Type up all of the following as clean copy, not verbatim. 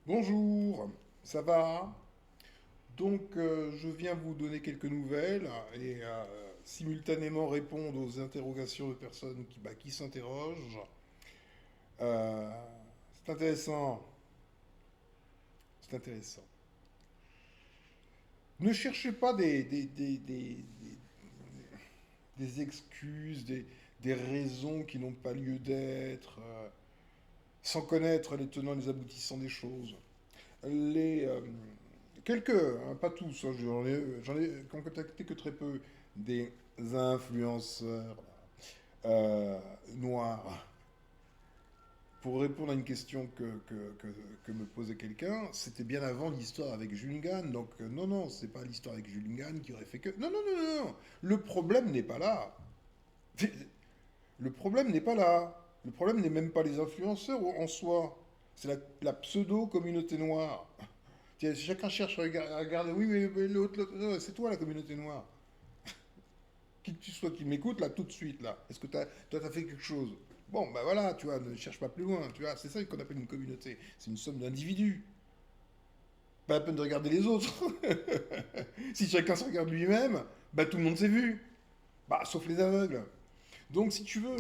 Bonjour, ça va? Je viens vous donner quelques nouvelles et simultanément répondre aux interrogations de personnes qui s'interrogent. Euh, c'est intéressant, c'est intéressant. Ne cherchez pas des excuses, des raisons qui n'ont pas lieu d'être, sans connaître les tenants et les aboutissants des choses. Les, quelques, hein, pas tous, hein, j'en ai contacté que très peu, des influenceurs noirs. Pour répondre à une question que me posait quelqu'un, c'était bien avant l'histoire avec Julingan. Donc, non, non, c'est pas l'histoire avec Julingan qui aurait fait que. Non, non, non, non, non. Le problème n'est pas là. Le problème n'est pas là. Le problème n'est même pas les influenceurs en soi. C'est la pseudo-communauté noire. Tiens, chacun cherche à regarder. Oui, mais l'autre, c'est toi la communauté noire. Qui que tu sois qui m'écoute, là, tout de suite, là. Est-ce que toi, t'as fait quelque chose? Bon, ben voilà, tu vois, ne cherche pas plus loin, tu vois. C'est ça qu'on appelle une communauté. C'est une somme d'individus. Pas la peine de regarder les autres. Si chacun se regarde lui-même, bah tout le monde s'est vu. Bah, sauf les aveugles. Donc, si tu veux,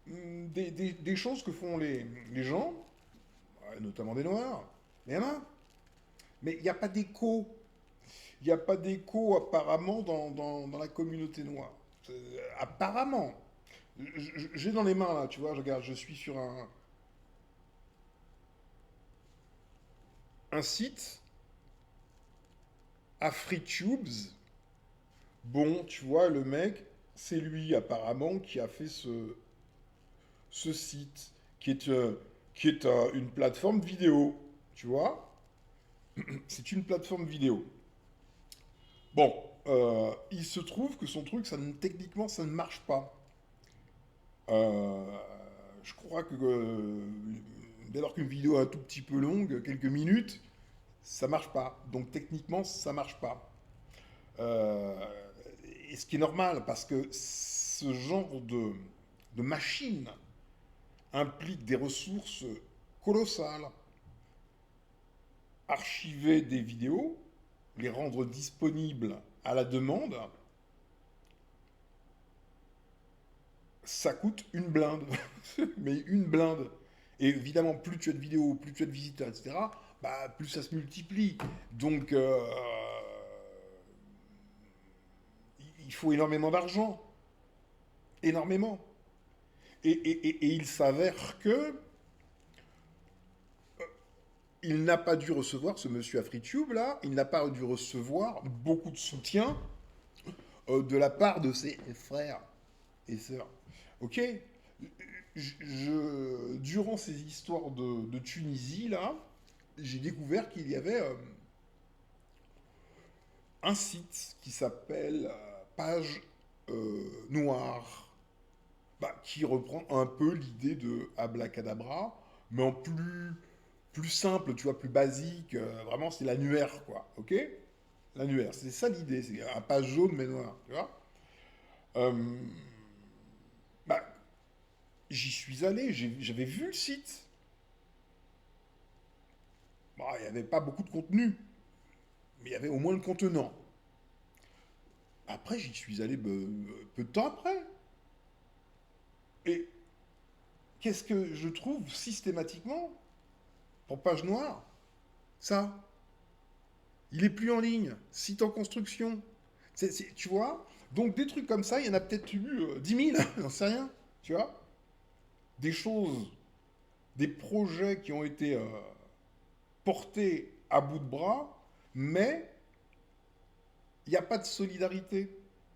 des choses que font les gens, notamment des noirs, il y en a. Mais il n'y a pas d'écho. Il n'y a pas d'écho apparemment dans la communauté noire. Apparemment. J'ai dans les mains là, tu vois, je regarde, je suis sur un site, AfriTubes. Bon, tu vois, le mec, c'est lui apparemment qui a fait ce site, qui est une plateforme vidéo, tu vois. C'est une plateforme vidéo. Bon, il se trouve que son truc, techniquement, ça ne marche pas. Euh, je crois que dès lors qu'une vidéo est un tout petit peu longue, quelques minutes, ça marche pas. Donc techniquement, ça marche pas. Euh, et ce qui est normal, parce que ce genre de machine implique des ressources colossales. Archiver des vidéos, les rendre disponibles à la demande, ça coûte une blinde. Mais une blinde. Et évidemment, plus tu as de vidéos, plus tu as de visiteurs, etc., bah, plus ça se multiplie. Donc, il faut énormément d'argent. Énormément. Et il s'avère que il n'a pas dû recevoir, ce monsieur AfriTube, là, il n'a pas dû recevoir beaucoup de soutien de la part de ses frères et sœurs. Ok. Durant ces histoires de Tunisie, là, j'ai découvert qu'il y avait un site qui s'appelle Page Noire, bah, qui reprend un peu l'idée de Abracadabra, mais en plus simple, tu vois, plus basique. Vraiment, c'est l'annuaire, quoi. Ok. L'annuaire, c'est ça l'idée, c'est un page jaune mais noir, tu vois. Euh, bah, j'y suis allé, j'avais vu le site. Bon, il n'y avait pas beaucoup de contenu, mais il y avait au moins le contenant. Après, j'y suis allé peu de temps après. Et qu'est-ce que je trouve systématiquement pour page noire? Ça, il est plus en ligne, site en construction. Tu vois. Donc des trucs comme ça, il y en a peut-être eu 10 000, j'en sais rien. Tu vois. Des choses, des projets qui ont été portés à bout de bras, mais il n'y a pas de solidarité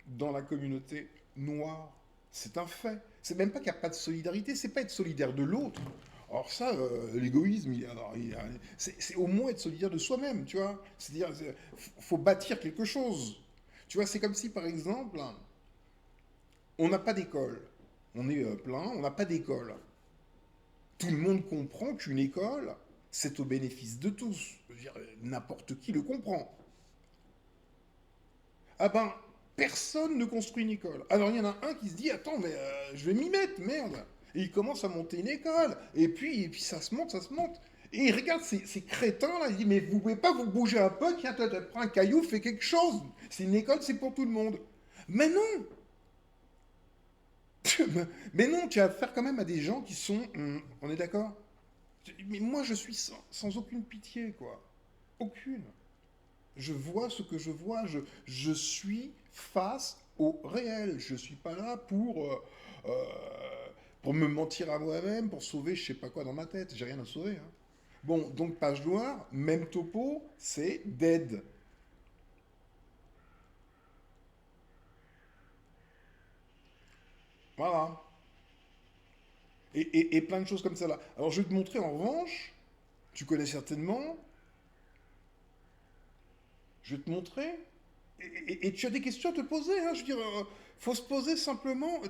dans la communauté noire. C'est un fait. C'est même pas qu'il n'y a pas de solidarité, c'est pas être solidaire de l'autre. Alors ça, l'égoïsme, c'est au moins être solidaire de soi-même, tu vois. C'est-à-dire, faut bâtir quelque chose. Tu vois, c'est comme si, par exemple, on n'a pas d'école. On est plein, on n'a pas d'école. Tout le monde comprend qu'une école, c'est au bénéfice de tous. Je veux dire, n'importe qui le comprend. Ah personne ne construit une école. Alors il y en a un qui se dit, attends, mais je vais m'y mettre, merde. Et ils commencent à monter une école. Et puis ça se monte, ça se monte. Et ils regardent ces crétins là, ils disent, mais vous pouvez pas vous bouger un peu, tiens, toi, prends un caillou, fais quelque chose. C'est une école, c'est pour tout le monde. Mais non. Mais non, tu as affaire quand même à des gens qui sont... on est d'accord. Mais moi, je suis sans aucune pitié, quoi. Aucune. Je vois ce que je vois, je suis face au réel. Je suis pas là pour me mentir à moi-même, pour sauver je sais pas quoi dans ma tête. J'ai rien à sauver, hein. Bon, donc page noire, même topo, c'est dead. Voilà. Et plein de choses comme ça là. Alors je vais te montrer en revanche, tu connais certainement, je vais te montrer, et tu as des questions à te poser, hein. Je veux dire, faut se poser simplement,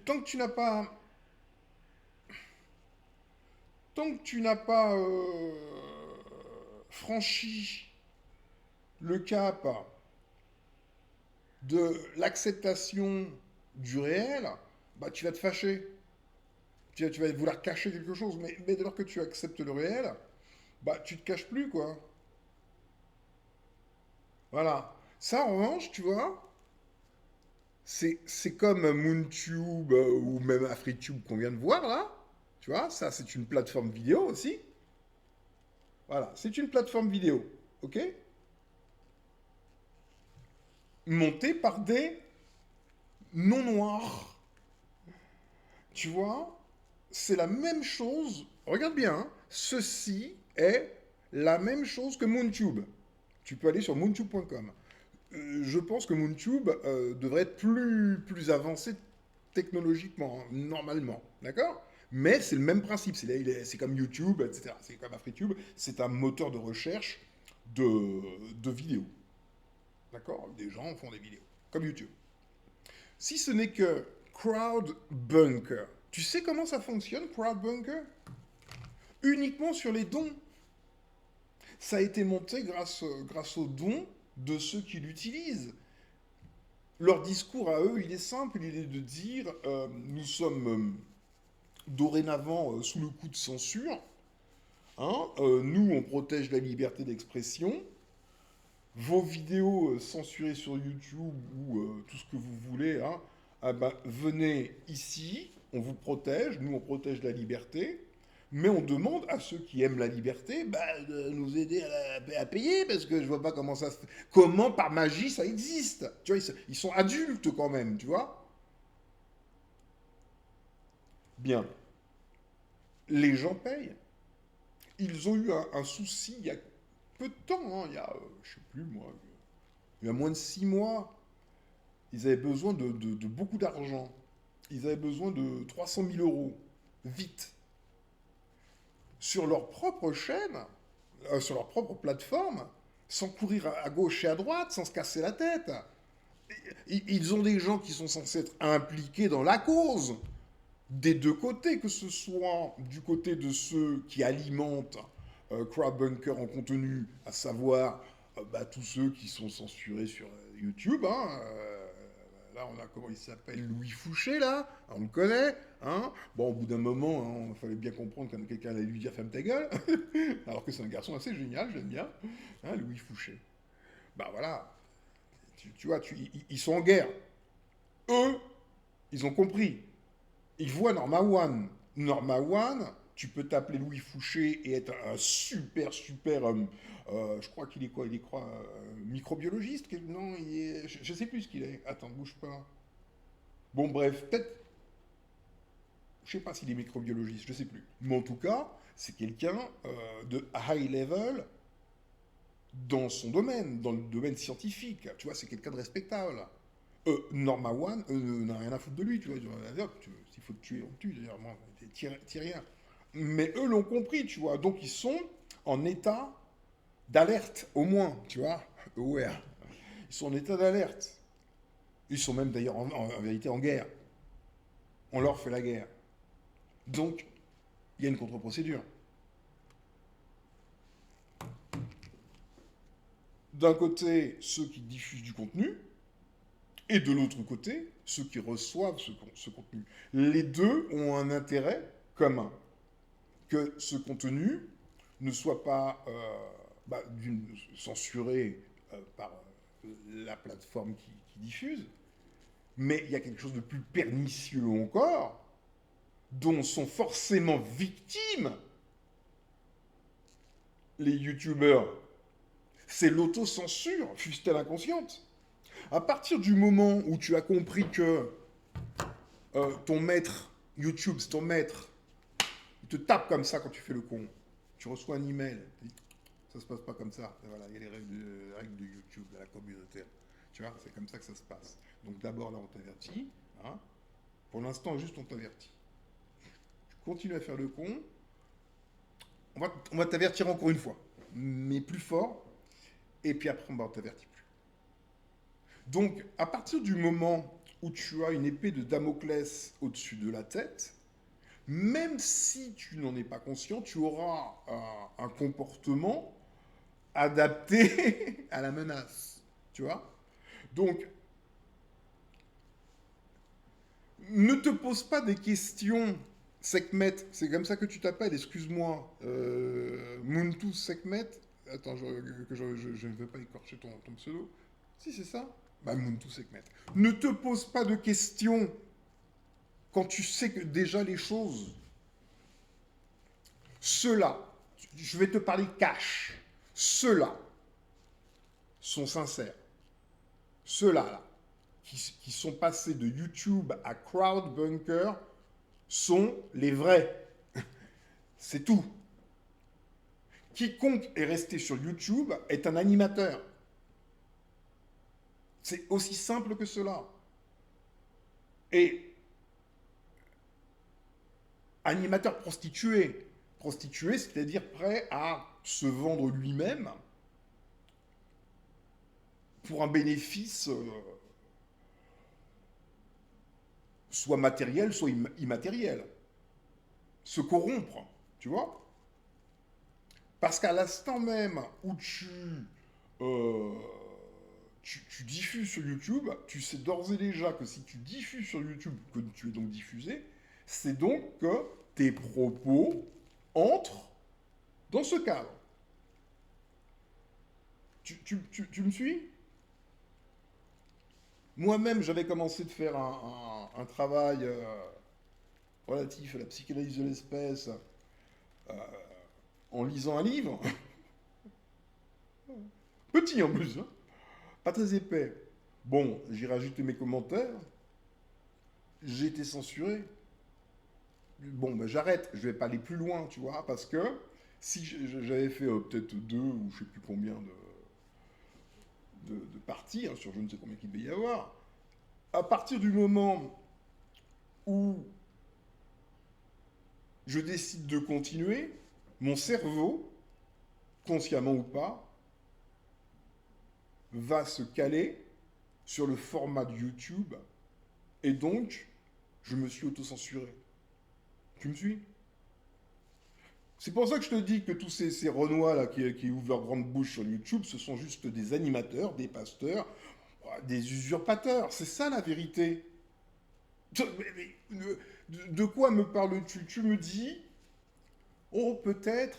tant que tu n'as pas, franchi le cap de l'acceptation du réel, bah tu vas te fâcher. Tu vas vouloir cacher quelque chose, mais dès lors que tu acceptes le réel, bah tu te caches plus, quoi. Voilà. Ça, en revanche, tu vois, c'est comme MoonTube ou même AfriTube qu'on vient de voir, là. Tu vois, ça, c'est une plateforme vidéo aussi. Voilà, c'est une plateforme vidéo, ok? Montée par des non-noirs. Tu vois, c'est la même chose. Regarde bien, hein. Ceci est la même chose que MoonTube. Tu peux aller sur moontube.com. Je pense que MoonTube devrait être plus avancé technologiquement, hein, normalement. D'accord? Mais c'est le même principe. C'est comme YouTube, etc. C'est comme AfriTube. C'est un moteur de recherche de vidéos. D'accord? Des gens font des vidéos. Comme YouTube. Si ce n'est que Crowdbunker. Tu sais comment ça fonctionne, Crowdbunker? Uniquement sur les dons. Ça a été monté grâce aux dons de ceux qui l'utilisent. Leur discours à eux, il est simple, il est de dire nous sommes dorénavant sous le coup de censure, hein, nous on protège la liberté d'expression, vos vidéos censurées sur YouTube ou tout ce que vous voulez, hein, ah ben, venez ici, on vous protège, nous on protège la liberté, mais on demande à ceux qui aiment la liberté bah, de nous aider à payer, parce que je vois pas comment ça se fait. Comment par magie ça existe. Tu vois, ils sont adultes quand même, tu vois. Bien, les gens payent. Ils ont eu un souci il y a peu de temps, hein, il y a, je sais plus moi, il y a moins de 6 mois. Ils avaient besoin de beaucoup d'argent. Ils avaient besoin de 300 000 euros. Vite. Sur leur propre chaîne, sur leur propre plateforme, sans courir à gauche et à droite, sans se casser la tête. Ils ont des gens qui sont censés être impliqués dans la cause, des deux côtés, que ce soit du côté de ceux qui alimentent Crowdbunker en contenu, à savoir bah, tous ceux qui sont censurés sur YouTube. Hein, là, on a comment il s'appelle, Louis Fouché, là, on le connaît. Hein. Bon, au bout d'un moment, hein, il fallait bien comprendre quand quelqu'un allait lui dire ferme ta gueule, alors que c'est un garçon assez génial, j'aime bien, hein, Louis Fouché. Bah voilà, tu vois, ils sont en guerre. Eux, ils ont compris. Ils voient Norma One. Norma One, tu peux t'appeler Louis Fouché et être un super, je crois qu'il est quoi? Il est quoi? Microbiologiste? Non, je sais plus ce qu'il est. Attends, bouge pas. Bon, bref, peut-être, je sais pas s'il est microbiologiste, je sais plus. Mais en tout cas, c'est quelqu'un de high level dans son domaine, dans le domaine scientifique. Tu vois, c'est quelqu'un de respectable. Norma One n'a rien à foutre de lui, tu vois. S'il faut te tuer, on te tue, d'ailleurs. Moi, tire rien. Mais eux l'ont compris, tu vois. Donc ils sont en état d'alerte, au moins, tu vois. Ouais. Ils sont en état d'alerte. Ils sont même d'ailleurs en vérité en guerre. On leur fait la guerre. Donc, il y a une contre-procédure. D'un côté, ceux qui diffusent du contenu, et de l'autre côté, ceux qui reçoivent ce contenu. Les deux ont un intérêt commun, que ce contenu ne soit pas censuré par la plateforme qui diffuse, mais il y a quelque chose de plus pernicieux encore, dont sont forcément victimes les youtubeurs. C'est l'autocensure, fût-elle inconsciente. À partir du moment où tu as compris que ton maître, YouTube, c'est ton maître, il te tape comme ça quand tu fais le con, tu reçois un email, ça se passe pas comme ça. Et voilà, il y a les règles de YouTube, de la communauté. Tu vois, c'est comme ça que ça se passe. Donc d'abord là, on t'avertit. Hein. Pour l'instant, juste on t'avertit. Tu continues à faire le con. On va t'avertir encore une fois, mais plus fort. Et puis après, on t'avertit plus. Donc, à partir du moment où tu as une épée de Damoclès au-dessus de la tête, même si tu n'en es pas conscient, tu auras un comportement adapté à la menace. Tu vois? Donc, ne te pose pas des questions. Sekhmet, c'est comme ça que tu t'appelles, excuse-moi. Muntu Sekhmet. Attends, je ne veux pas écorcher ton pseudo. Si, c'est ça. Bah, Muntu Sekhmet. Ne te pose pas de questions quand tu sais que déjà les choses. Ceux-là, je vais te parler cash. Ceux-là sont sincères. Ceux-là, là, qui sont passés de YouTube à Crowdbunker, sont les vrais. C'est tout. Quiconque est resté sur YouTube est un animateur. C'est aussi simple que cela. Et animateur prostitué. Prostitué, c'est-à-dire prêt à se vendre lui-même pour un bénéfice soit matériel, soit immatériel. Se corrompre, tu vois? Parce qu'à l'instant même où euh, tu diffuses sur YouTube, tu sais d'ores et déjà que si tu diffuses sur YouTube, que tu es donc diffusé, c'est donc que tes propos entrent dans ce cadre. Tu me suis? Moi-même, j'avais commencé de faire un travail relatif à la psychanalyse de l'espèce euh, en lisant un livre, petit en plus, hein, pas très épais. Bon, j'ai rajouté mes commentaires, j'ai été censuré. Bon, ben j'arrête, je vais pas aller plus loin, tu vois, parce que si j'avais fait peut-être deux ou je sais plus combien de parties, hein, sur je ne sais combien qu'il devait y avoir, à partir du moment où je décide de continuer, mon cerveau, consciemment ou pas, va se caler sur le format de YouTube et donc je me suis autocensuré. Tu me suis? C'est pour ça que je te dis que tous ces Renois là qui ouvrent leur grande bouche sur YouTube, ce sont juste des animateurs, des pasteurs, des usurpateurs. C'est ça la vérité. De quoi me parles-tu? Tu me dis, oh peut-être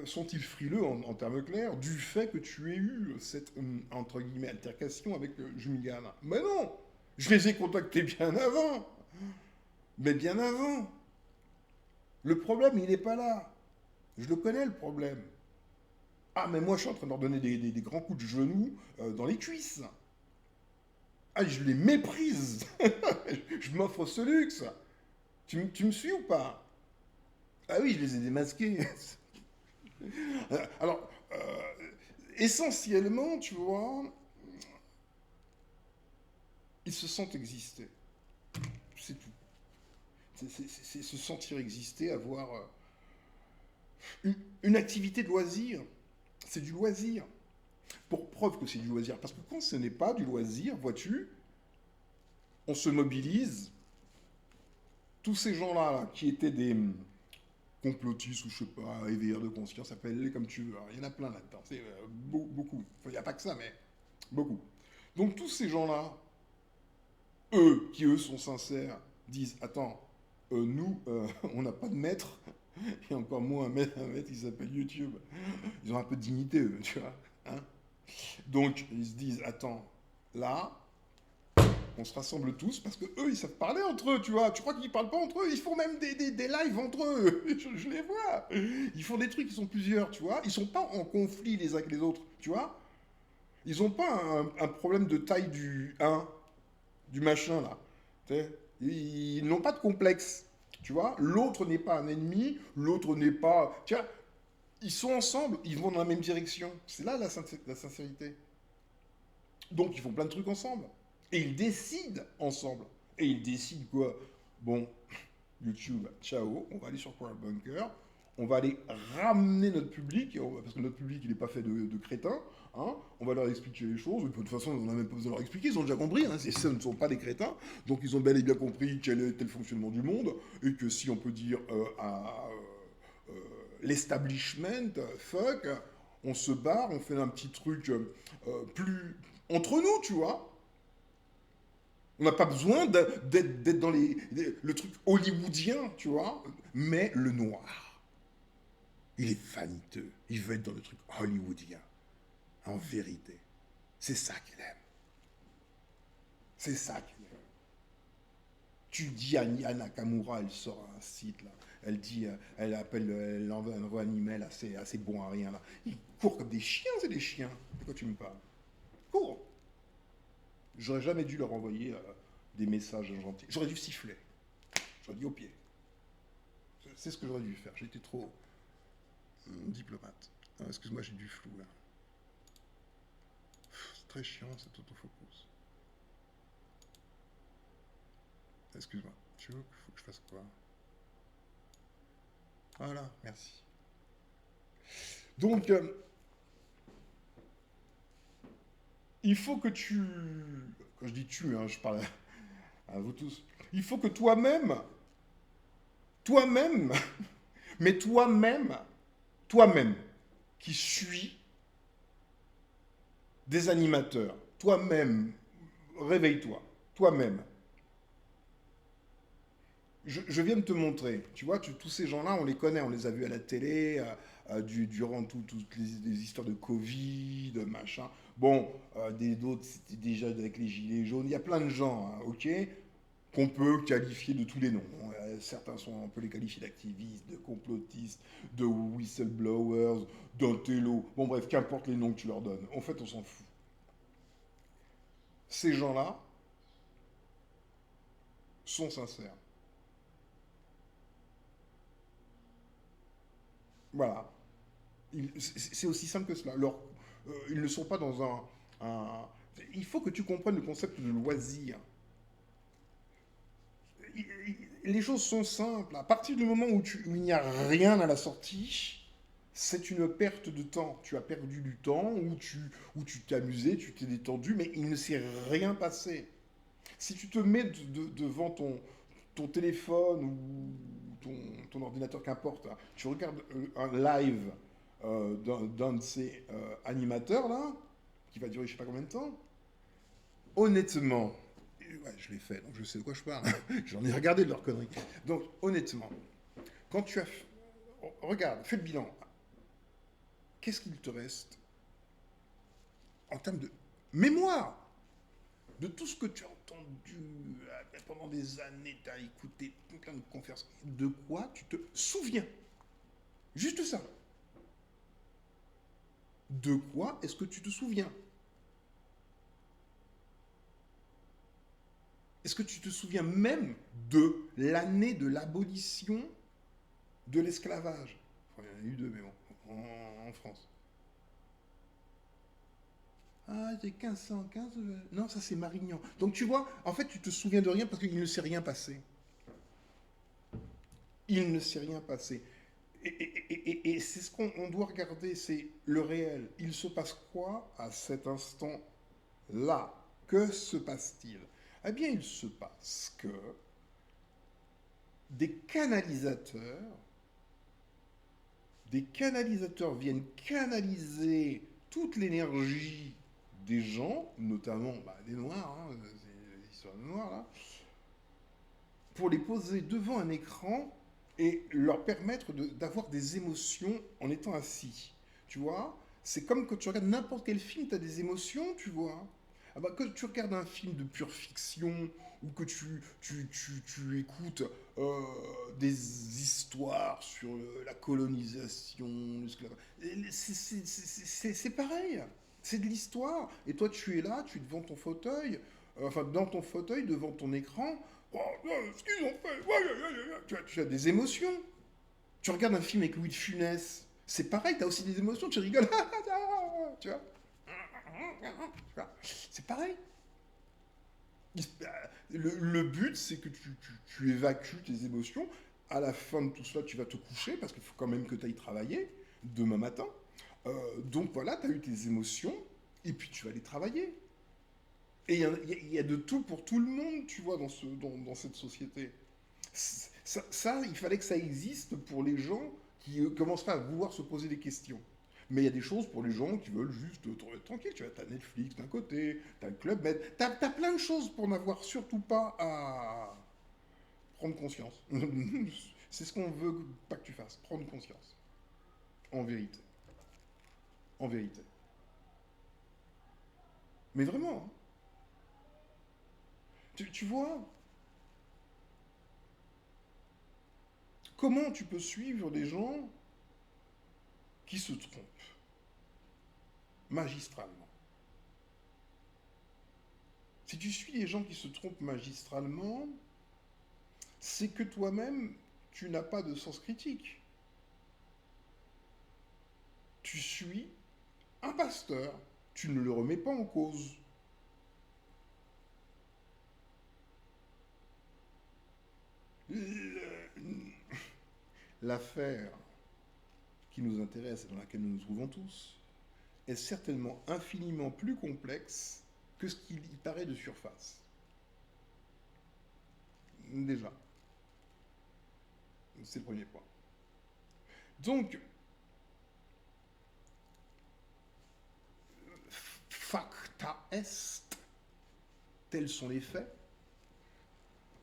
sont-ils frileux en termes clairs du fait que tu aies eu cette entre guillemets altercation avec Julian. Mais non, je les ai contactés bien avant. Mais bien avant. Le problème, il n'est pas là. Je le connais, le problème. Ah, mais moi, je suis en train de leur donner des grands coups de genoux dans les cuisses. Ah, je les méprise. Je m'offre ce luxe. Tu me suis ou pas? Ah oui, je les ai démasqués. Alors, essentiellement, tu vois, ils se sentent exister. C'est tout. C'est se sentir exister, avoir une activité de loisir. C'est du loisir. Pour preuve que c'est du loisir. Parce que quand ce n'est pas du loisir, vois-tu, on se mobilise. Tous ces gens-là, là, qui étaient des complotistes ou je sais pas, éveilleurs de conscience, appelle-les comme tu veux. Alors, il y en a plein là-dedans. C'est beaucoup. Enfin, il n'y a pas que ça, mais beaucoup. Donc tous ces gens-là, eux, qui eux sont sincères, disent, attends, nous, on n'a pas de maître, et encore moins un maître qui s'appelle YouTube. Ils ont un peu de dignité, eux, tu vois. Hein. Donc, ils se disent, attends, là, on se rassemble tous parce que eux, ils savent parler entre eux, tu vois. Tu crois qu'ils parlent pas entre eux? Ils font même des lives entre eux. Je les vois. Ils font des trucs, ils sont plusieurs, tu vois. Ils sont pas en conflit les uns avec les autres, tu vois. Ils ont pas un problème de taille du du machin, là. Tu sais, ils n'ont pas de complexe, tu vois. L'autre n'est pas un ennemi, l'autre n'est pas... Tu vois, ils sont ensemble, ils vont dans la même direction. C'est là la sincérité. Donc ils font plein de trucs ensemble. Et ils décident ensemble. Et ils décident quoi? Bon, YouTube, ciao, on va aller sur Power Bunker, on va aller ramener notre public, parce que notre public il n'est pas fait de crétins, hein, on va leur expliquer les choses, de toute façon on n'a même pas besoin de leur expliquer, ils ont déjà compris, hein, ce ne sont pas des crétins, donc ils ont bel et bien compris quel était le fonctionnement du monde, et que si on peut dire à l'establishment, fuck, on se barre, on fait un petit truc plus entre nous, tu vois. On n'a pas besoin d'être dans le truc hollywoodien, tu vois. Mais le noir, il est vaniteux. Il veut être dans le truc hollywoodien. En vérité. C'est ça qu'il aime. C'est ça qu'il aime. Tu dis à Nakamura, elle sort un site là. Elle dit, elle appelle, elle envoie un email assez bon à rien là. Ils courent comme des chiens, c'est des chiens. De quoi tu me parles? Ils courent. J'aurais jamais dû leur envoyer des messages gentils. J'aurais dû siffler. J'aurais dit au pied. C'est ce que j'aurais dû faire. J'étais trop diplomate. Ah, excuse-moi, j'ai du flou là. C'est très chiant cet autofocus. Excuse-moi. Tu veux qu'il faut que je fasse quoi? Voilà, merci. Donc, il faut que tu... Quand je dis tu, hein, je parle à vous tous. Il faut que toi-même, mais toi-même, qui suis des animateurs, toi-même, réveille-toi, toi-même. Je viens de te montrer, tu vois, tous ces gens-là, on les connaît, on les a vus à la télé, durant toutes les histoires de Covid, machin. Bon, d'autres, c'était déjà avec les Gilets jaunes, il y a plein de gens, hein, ok, qu'on peut qualifier de tous les noms. Certains sont, on peut les qualifier d'activistes, de complotistes, de whistleblowers, d'intello. Bon, bref, qu'importe les noms que tu leur donnes. En fait, on s'en fout. Ces gens-là sont sincères. Voilà. C'est aussi simple que cela. Ils ne sont pas dans un- Il faut que tu comprennes le concept de loisir. Les choses sont simples. À partir du moment où il n'y a rien à la sortie, c'est une perte de temps. Tu as perdu du temps, où tu t'es amusé, tu t'es détendu, mais il ne s'est rien passé. Si tu te mets devant ton téléphone ou ton ordinateur, qu'importe, hein, tu regardes un live d'un de ces animateurs là, qui va durer je sais pas combien de temps, honnêtement, ouais, je l'ai fait, donc je sais de quoi je parle. J'en ai regardé de leurs conneries. Donc, honnêtement, quand tu as. Regarde, fais le bilan. Qu'est-ce qu'il te reste en termes de mémoire de tout ce que tu as entendu pendant des années, tu as écouté plein de conférences, de quoi tu te souviens? Juste ça. De quoi est-ce que tu te souviens? Est-ce que tu te souviens même de l'année de l'abolition de l'esclavage? Enfin, il y en a eu deux, mais bon, en France. Ah, c'est 1515. Non, ça c'est Marignan. Donc tu vois, en fait, tu te souviens de rien parce qu'il ne s'est rien passé. Il ne s'est rien passé. Et c'est ce qu'on doit regarder, c'est le réel. Il se passe quoi à cet instant-là? Que se passe-t-il? Eh bien, il se passe que des canalisateurs, des canalisateurs viennent canaliser toute l'énergie des gens, notamment bah, des Noirs, hein, sur le noir là, pour les poser devant un écran et leur permettre d'avoir des émotions en étant assis. Tu vois? C'est comme quand tu regardes n'importe quel film, tu as des émotions, tu vois? Ah bah, que tu regardes un film de pure fiction ou que tu écoutes euh, des histoires sur la colonisation, l'esclavage, c'est pareil. C'est de l'histoire. Et toi, tu es là, tu es devant ton fauteuil, enfin dans ton fauteuil, devant ton écran. Oh, ce qu'ils ont fait, ouais, ouais, ouais, ouais. Tu as des émotions. Tu regardes un film avec Louis de Funès, c'est pareil, tu as aussi des émotions, tu rigoles, tu vois. C'est pareil. Le but, c'est que tu évacues tes émotions. À la fin de tout cela, tu vas te coucher parce qu'il faut quand même que tu ailles travailler demain matin. Donc voilà, tu as eu tes émotions et puis tu vas aller travailler. Et il y a de tout pour tout le monde, tu vois, dans cette société. Ça, il fallait que ça existe pour les gens qui commenceraient à vouloir se poser des questions. Mais il y a des choses pour les gens qui veulent juste être tranquille. Tu vois, t'as Netflix d'un côté, t'as le Club Med, t'as plein de choses pour n'avoir surtout pas à prendre conscience. C'est ce qu'on veut pas que tu fasses, prendre conscience. En vérité. En vérité. Mais vraiment, hein. Tu vois, comment tu peux suivre des gens qui se trompent magistralement? Si tu suis les gens qui se trompent magistralement, c'est que toi-même, tu n'as pas de sens critique. Tu suis un pasteur, tu ne le remets pas en cause. L'affaire qui nous intéresse et dans laquelle nous nous trouvons tous est certainement infiniment plus complexe que ce qu'il y paraît de surface. Déjà, c'est le premier point. Donc, facta est, tels sont les faits.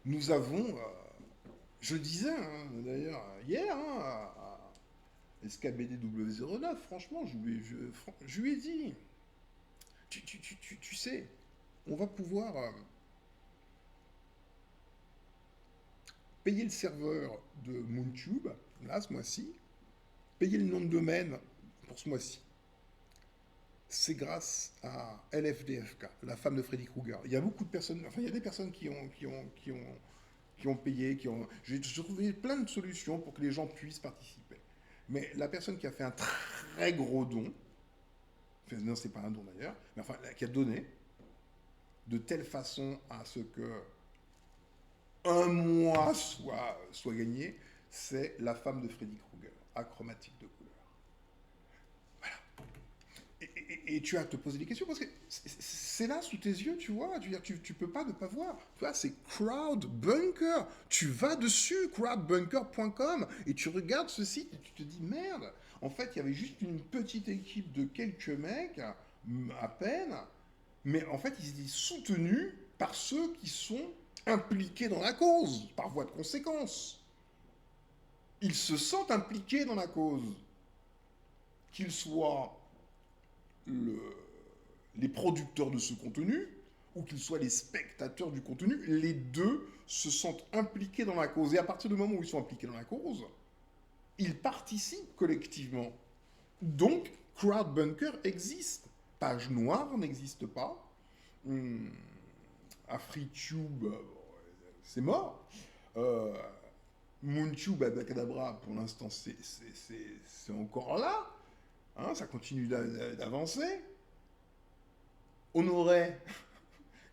Nous avons, je disais d'ailleurs hier, à SKBD W09, franchement, je lui ai dit, tu sais, on va pouvoir payer le serveur de MoonTube, là, ce mois-ci, payer le nom de domaine pour ce mois-ci. C'est grâce à LFDFK, la femme de Freddy Krueger. Il y a beaucoup de personnes, enfin, il y a des personnes qui ont payé, j'ai trouvé plein de solutions pour que les gens puissent participer. Mais la personne qui a fait un très gros don, enfin, non, c'est pas un don d'ailleurs, mais enfin, qui a donné de telle façon à ce que un mois soit gagné, c'est la femme de Freddy Krueger, achromatique de couleur. Et tu as à te poser des questions parce que c'est là sous tes yeux, tu vois. Tu peux pas ne pas voir. Tu vois, c'est Crowdbunker. Tu vas dessus, crowdbunker.com, et tu regardes ce site et tu te dis merde. En fait, il y avait juste une petite équipe de quelques mecs, à peine, mais en fait, ils étaient soutenus par ceux qui sont impliqués dans la cause, par voie de conséquence. Ils se sentent impliqués dans la cause, qu'ils soient le, les producteurs de ce contenu ou qu'ils soient les spectateurs du contenu, les deux se sentent impliqués dans la cause. Et à partir du moment où ils sont impliqués dans la cause, ils participent collectivement. Donc, Crowdbunker existe. Page Noire n'existe pas. AfriTube, c'est mort. MoonTube, Abacadabra, pour l'instant, c'est encore là. Hein, ça continue d'avancer. Honoré,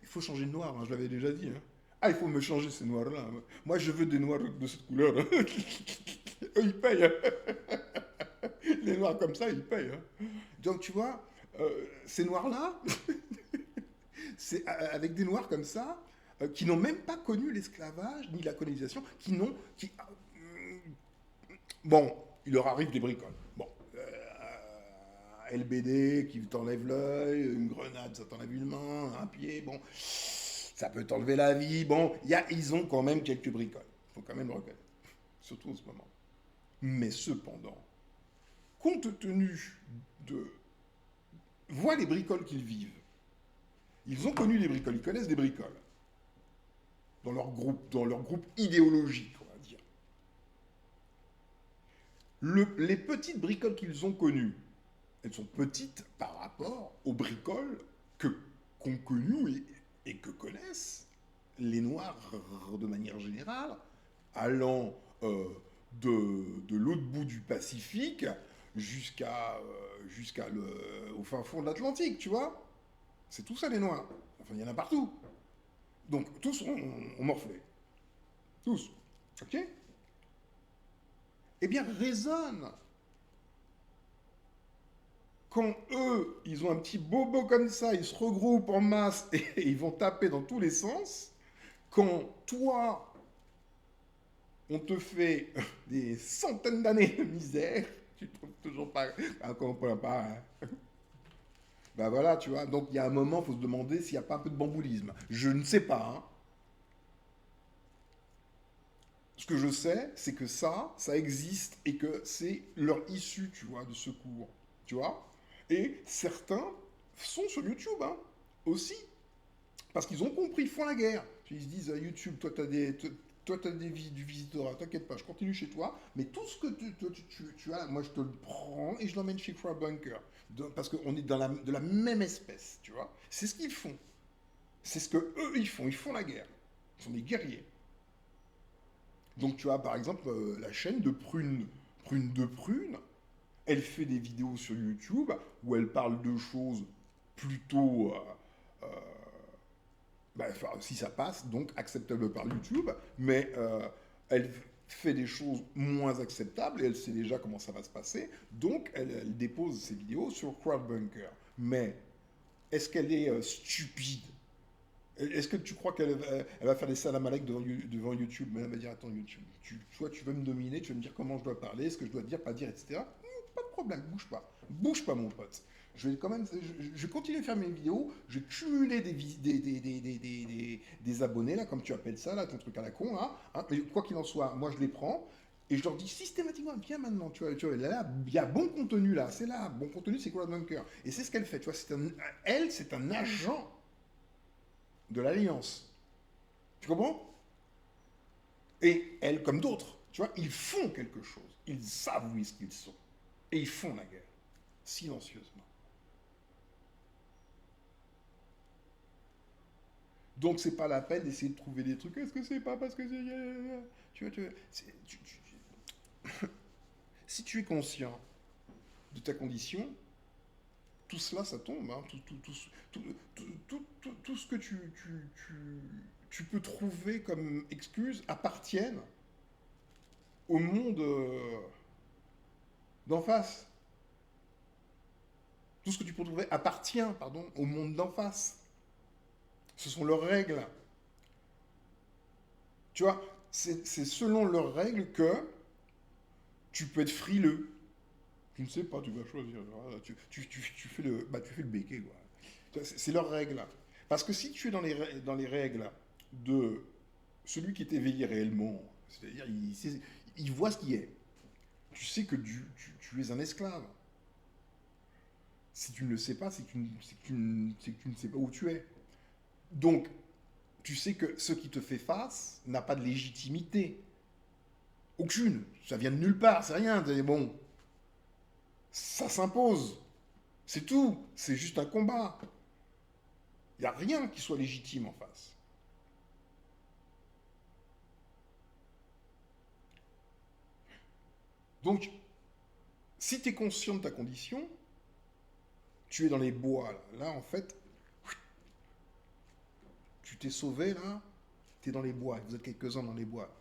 il faut changer de noir, hein, je l'avais déjà dit. Hein. Ah, il faut me changer ces noirs-là. Moi, je veux des noirs de cette couleur. Eux, ils payent. Hein. Les noirs comme ça, ils payent. Hein. Donc, tu vois, ces noirs-là, c'est avec des noirs comme ça, qui n'ont même pas connu l'esclavage ni la colonisation, bon, il leur arrive des bricoles. Bon, LBD qui t'enlève l'œil, une grenade ça t'enlève une main, un pied, bon, Ça peut t'enlever la vie. Bon, ils ont quand même quelques bricoles. Il faut quand même le reconnaître. Surtout en ce moment. Mais cependant, compte tenu de... Vois les bricoles qu'ils vivent. Ils ont connu des bricoles, ils connaissent des bricoles. Dans leur groupe idéologique, on va dire. Les petites bricoles qu'ils ont connues, elles sont petites par rapport aux bricoles qu'ont connues et que connaissent les Noirs de manière générale, allant de l'autre bout du Pacifique au fin fond de l'Atlantique, tu vois. C'est tout ça les Noirs. Enfin, il y en a partout. Donc, tous ont morflé. Tous. Ok. Eh bien, raisonne. Quand eux, ils ont un petit bobo comme ça, ils se regroupent en masse et ils vont taper dans tous les sens. Quand toi, on te fait des centaines d'années de misère, tu ne trouves toujours pas. Ah, comprends pas. Hein. Ben voilà, tu vois. Donc il y a un moment, il faut se demander s'il n'y a pas un peu de bamboulisme. Je ne sais pas. Hein. Ce que je sais, c'est que ça existe et que c'est leur issue, tu vois, de secours. Tu vois. Et certains sont sur YouTube, hein, aussi. Parce qu'ils ont compris, ils font la guerre. Ils se disent, YouTube, toi, t'as du visitorat, t'inquiète pas, je continue chez toi, mais tout ce que tu as, moi, je te le prends et je l'emmène chez Crowd Bunker. Parce qu'on est de la même espèce, tu vois. C'est ce qu'ils font. C'est ce que eux, ils font la guerre. Ils sont des guerriers. Donc, tu as, par exemple, la chaîne de Prune. Prune de Prune, elle fait des vidéos sur YouTube où elle parle de choses plutôt... bah, si ça passe, donc acceptable par YouTube, mais elle fait des choses moins acceptables et elle sait déjà comment ça va se passer, donc elle dépose ses vidéos sur Crowdbunker. Mais est-ce qu'elle est stupide? Est-ce que tu crois elle va faire des salam alek devant YouTube? Mais elle va dire, attends YouTube, toi tu veux me dominer, tu veux me dire comment je dois parler, ce que je dois dire, pas dire, etc. Pas de problème, bouge pas mon pote. Je vais quand même, je vais continuer à faire mes vidéos, je vais cumuler des abonnés, là, comme tu appelles ça, là, ton truc à la con, là. Hein, mais quoi qu'il en soit, moi je les prends, et je leur dis systématiquement, viens maintenant, tu vois là, il y a bon contenu là, c'est là, bon contenu, c'est quoi le bunker? Et c'est ce qu'elle fait, tu vois, c'est un agent de l'Alliance. Tu comprends? Et elle, comme d'autres, tu vois, ils font quelque chose. Ils savent où est-ce qu'ils sont. Et ils font la guerre, silencieusement. Donc c'est pas la peine d'essayer de trouver des trucs. Est-ce que c'est pas parce que c'est... Tu vois, si tu es conscient de ta condition, tout cela, ça tombe. Hein. Tout ce que tu peux trouver comme excuse appartiennent au monde d'en face. Tout ce que tu peux trouver appartient, pardon, au monde d'en face. Ce sont leurs règles. Tu vois, c'est selon leurs règles que tu peux être frileux. Tu ne sais pas, tu vas choisir. Tu fais le béquet, quoi. C'est leurs règles. Parce que si tu es dans les règles de celui qui est éveillé réellement, c'est-à-dire il voit ce qui est, tu sais que tu es un esclave. Si tu ne le sais pas, c'est que tu ne sais pas où tu es. Donc, tu sais que ce qui te fait face n'a pas de légitimité. Aucune. Ça vient de nulle part, c'est rien. Bon, ça s'impose. C'est tout. C'est juste un combat. Il n'y a rien qui soit légitime en face. Donc, si tu es conscient de ta condition, tu es dans les bois. Là, en fait, tu t'es sauvé, là, tu es dans les bois. Vous êtes quelques-uns dans les bois.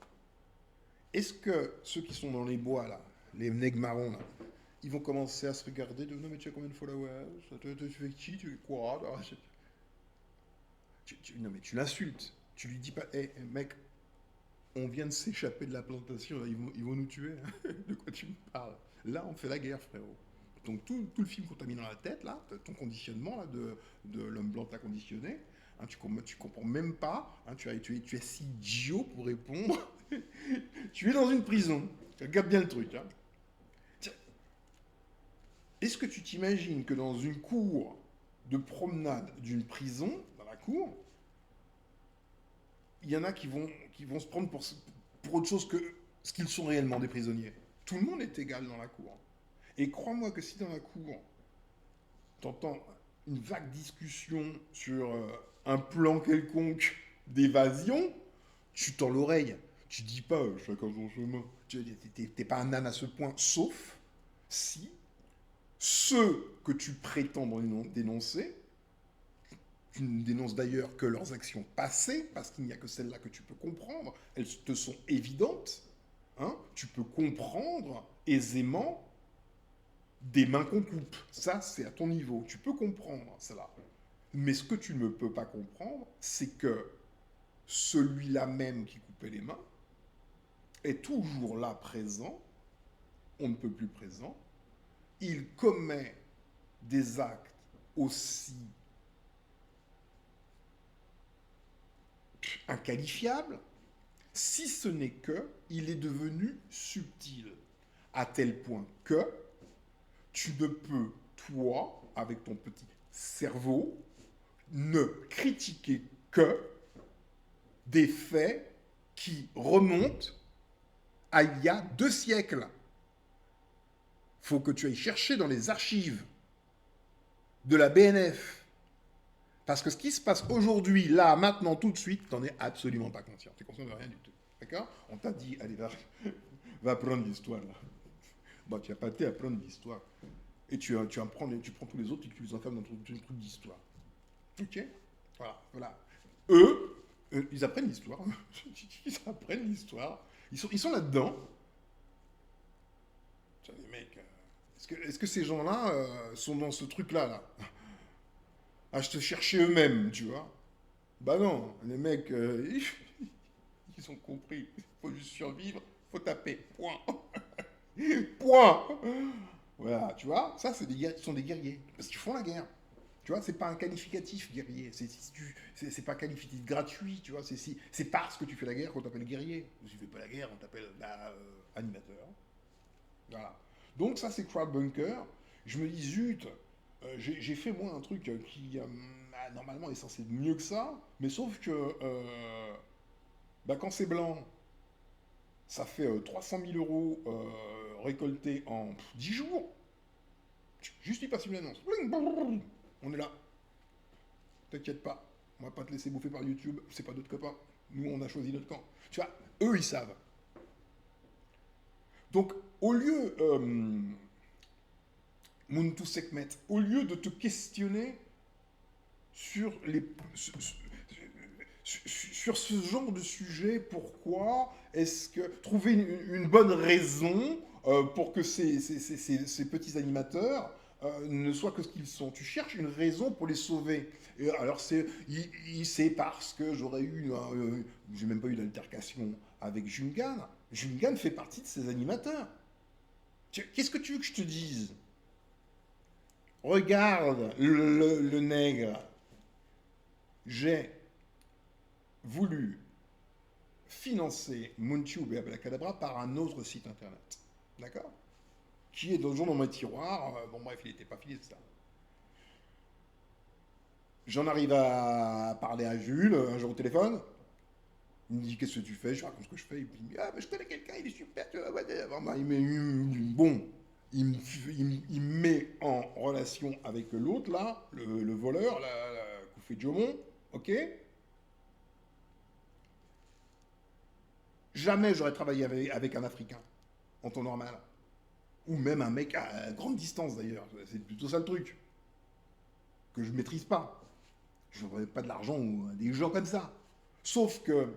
Est-ce que ceux qui sont dans les bois, là, les nègres marrons, là, ils vont commencer à se regarder de non, mais tu as combien de followers? Tu fais qui? Tu fais quoi? Non, mais tu l'insultes. Tu lui dis pas, hé, hey, mec, on vient de s'échapper de la plantation, là, ils vont nous tuer. Hein. De quoi tu me parles? Là, on fait la guerre, frérot. Donc, tout le film qu'on t'a mis dans la tête, là, ton conditionnement là, de l'homme blanc t'a conditionné, Hein, tu comprends même pas. Hein, tu es si idiot pour répondre. Tu es dans une prison. Regarde bien le truc. Hein. Tiens, est-ce que tu t'imagines que dans une cour de promenade d'une prison, dans la cour, il y en a qui vont se prendre pour autre chose que ce qu'ils sont réellement, des prisonniers. Tout le monde est égal dans la cour. Et crois-moi que si dans la cour, t'entends une vague discussion sur un plan quelconque d'évasion, tu tends l'oreille. Tu dis pas chacun son chemin. T'es pas un âne à ce point, sauf si ceux que tu prétends dénoncer, tu ne dénonces d'ailleurs que leurs actions passées, parce qu'il n'y a que celles-là que tu peux comprendre, elles te sont évidentes, hein, tu peux comprendre aisément des mains qu'on coupe. Ça, c'est à ton niveau. Tu peux comprendre cela. Mais ce que tu ne peux pas comprendre, c'est que celui-là même qui coupait les mains est toujours là présent, on ne peut plus présent, il commet des actes aussi inqualifiables, si ce n'est que il est devenu subtil, à tel point que tu ne peux, toi, avec ton petit cerveau, ne critiquer que des faits qui remontent à il y a 2 siècles. Faut que tu ailles chercher dans les archives de la BNF. Parce que ce qui se passe aujourd'hui, là, maintenant, tout de suite, tu n'en es absolument pas conscient. Tu es conscient de rien du tout. D'accord? On t'a dit, allez, va apprendre l'histoire, là. Bon, tu n'as pas été à apprendre l'histoire. Et tu prends tous les autres et tu les enfermes dans ton truc d'histoire. Ok? Voilà. Eux, ils apprennent l'histoire. Ils apprennent l'histoire. Ils sont là-dedans. Tiens, les mecs, est-ce que ces gens-là sont dans ce truc-là, là? À se chercher eux-mêmes, tu vois? Bah non, les mecs, ils ont compris. Il faut juste survivre, faut taper. Point. Point. Voilà, tu vois? Ça, ce sont des guerriers. Parce qu'ils font la guerre. Tu vois, c'est pas un qualificatif guerrier. C'est pas un qualificatif gratuit, tu vois. C'est parce que tu fais la guerre qu'on t'appelle guerrier. Si tu fais pas la guerre, on t'appelle animateur. Voilà. Donc ça, c'est Crowdbunker. Je me dis, zut, j'ai fait moi un truc qui normalement est censé être mieux que ça, mais sauf que quand c'est blanc, ça fait 300 000 euros récoltés en 10 jours. Juste y passe une annonce. On est là. T'inquiète pas. On va pas te laisser bouffer par YouTube. C'est pas d'autres copains. Nous, on a choisi notre camp. Tu vois, eux, ils savent. Donc, au lieu, Muntu Sekmet, au lieu de te questionner sur sur ce genre de sujet, pourquoi est-ce que trouver une bonne raison pour que ces petits animateurs ne soient que ce qu'ils sont. Tu cherches une raison pour les sauver. Et alors c'est parce que j'aurais eu, j'ai même pas eu d'altercation avec Jungan. Jungan fait partie de ces animateurs. Qu'est-ce que tu veux que je te dise? Regarde le nègre. J'ai voulu financer MoonTube et Abracadabra par un autre site internet. D'accord? Qui est toujours dans mes tiroirs. Bon, bref, il n'était pas fini, c'est ça. J'en arrive à parler à Jules un jour au téléphone. Il me dit, qu'est-ce que tu fais? Je raconte ce que je fais. Et puis il me dit, ah, je connais quelqu'un, il est super. Il me met en relation avec l'autre, là, le voleur, Koufé Diomon. Ok? Jamais j'aurais travaillé avec un Africain, en temps normal. Ou même un mec à grande distance, d'ailleurs. C'est plutôt ça le truc. Que je ne maîtrise pas. Je n'aurais pas de l'argent ou des gens comme ça. Sauf que,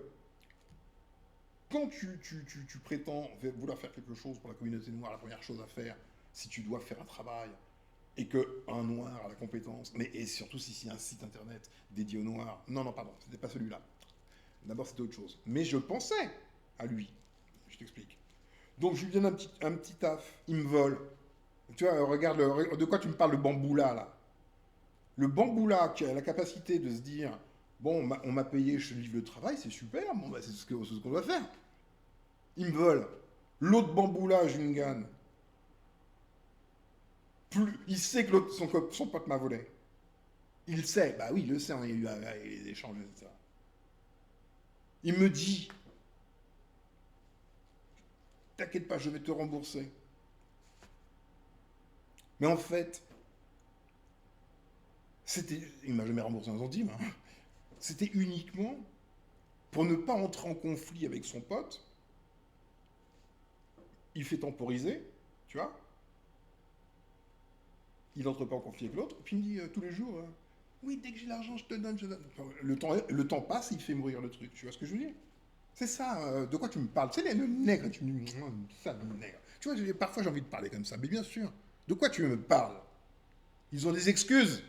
quand tu prétends vouloir faire quelque chose pour la communauté noire, la première chose à faire, si tu dois faire un travail, et qu'un noir a la compétence, et surtout si c'est un site internet dédié aux noirs, non, pardon, c'était pas celui-là. D'abord, c'était autre chose. Mais je pensais à lui. Je t'explique. Donc, je lui donne un petit taf. Il me vole. Tu vois, regarde, de quoi tu me parles, le bamboula, là? Le bamboula qui a la capacité de se dire, Bon, on m'a payé, je te livre le travail, c'est super. Bon, bah, c'est ce qu'on doit faire. Ils me veulent. L'autre bamboula, Jungan, il sait que son pote m'a volé. Il le sait. Bah oui, il le sait, on a eu des échanges, etc. Il me dit, t'inquiète pas, je vais te rembourser. Mais en fait, il m'a jamais remboursé un centime, hein. C'était uniquement pour ne pas entrer en conflit avec son pote. Il fait temporiser, tu vois. Il n'entre pas en conflit avec l'autre. Puis il me dit tous les jours, oui, dès que j'ai l'argent, je te donne, je donne. Enfin, le temps passe, il fait mourir le truc. Tu vois ce que je veux dire? C'est ça, de quoi tu me parles? Tu sais, le nègre, tu me dis, ça, le nègre. Tu vois, parfois j'ai envie de parler comme ça, mais bien sûr. De quoi tu me parles? Ils ont des excuses.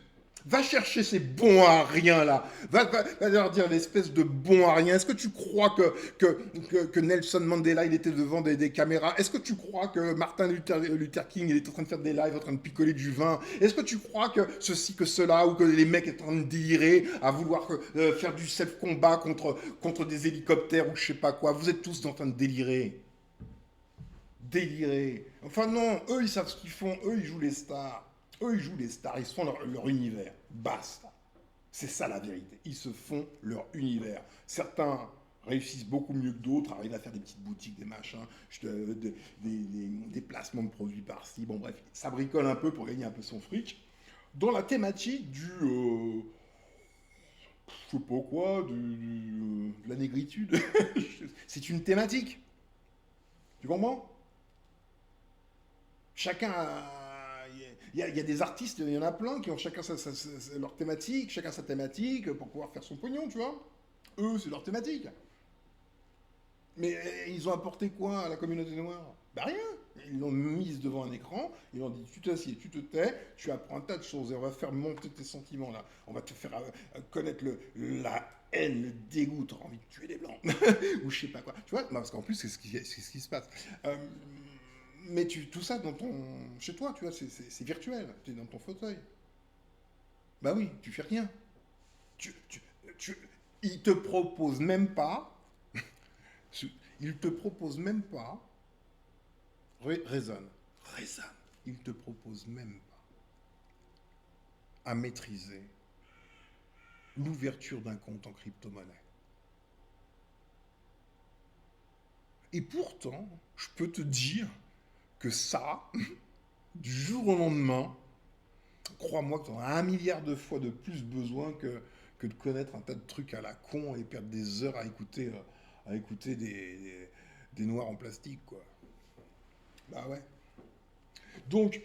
Va chercher ces bons à rien là. Va leur dire l'espèce de bons à rien. Est-ce que tu crois que Nelson Mandela il était devant des caméras? Est-ce que tu crois que Martin Luther King il est en train de faire des lives, en train de picoler du vin? Est-ce que tu crois que ceci, que cela, ou que les mecs sont en train de délirer à vouloir faire du self-combat contre des hélicoptères ou je sais pas quoi? Vous êtes tous en train de délirer. Délirer. Enfin non, eux ils savent ce qu'ils font, eux ils jouent les stars. Eux ils jouent les stars, ils se font leur univers. Basta. C'est ça la vérité. Ils se font leur univers. Certains réussissent beaucoup mieux que d'autres, arrivent à faire des petites boutiques, des machins, des placements de produits par-ci. Bon bref, ça bricole un peu pour gagner un peu son fric. Dans la thématique je sais pas quoi, de la négritude. C'est une thématique. Tu comprends? Chacun il y a des artistes, il y en a plein qui ont chacun leur thématique, chacun sa thématique pour pouvoir faire son pognon, tu vois. Eux, c'est leur thématique. Mais ils ont apporté quoi à la communauté noire? Bah rien. Ils l'ont mise devant un écran, ils ont dit tu t'assieds, tu te tais, tu apprends un tas de choses et on va faire monter tes sentiments là. On va te faire connaître la haine, le dégoût, t'as envie de tuer les blancs. Ou je sais pas quoi. Tu vois, parce qu'en plus c'est ce qui se passe. Mais tout ça chez toi, tu vois, c'est virtuel. Tu es dans ton fauteuil. Bah oui, tu fais rien. Tu, tu, tu, il te propose même pas, il te propose même pas, raisonne, raisonne. Il te propose même pas à maîtriser l'ouverture d'un compte en crypto-monnaie. Et pourtant, je peux te dire que ça, du jour au lendemain, crois-moi que tu auras 1 milliard de fois de plus besoin que de connaître un tas de trucs à la con et perdre des heures à écouter des noirs en plastique, quoi. Bah ouais. Donc,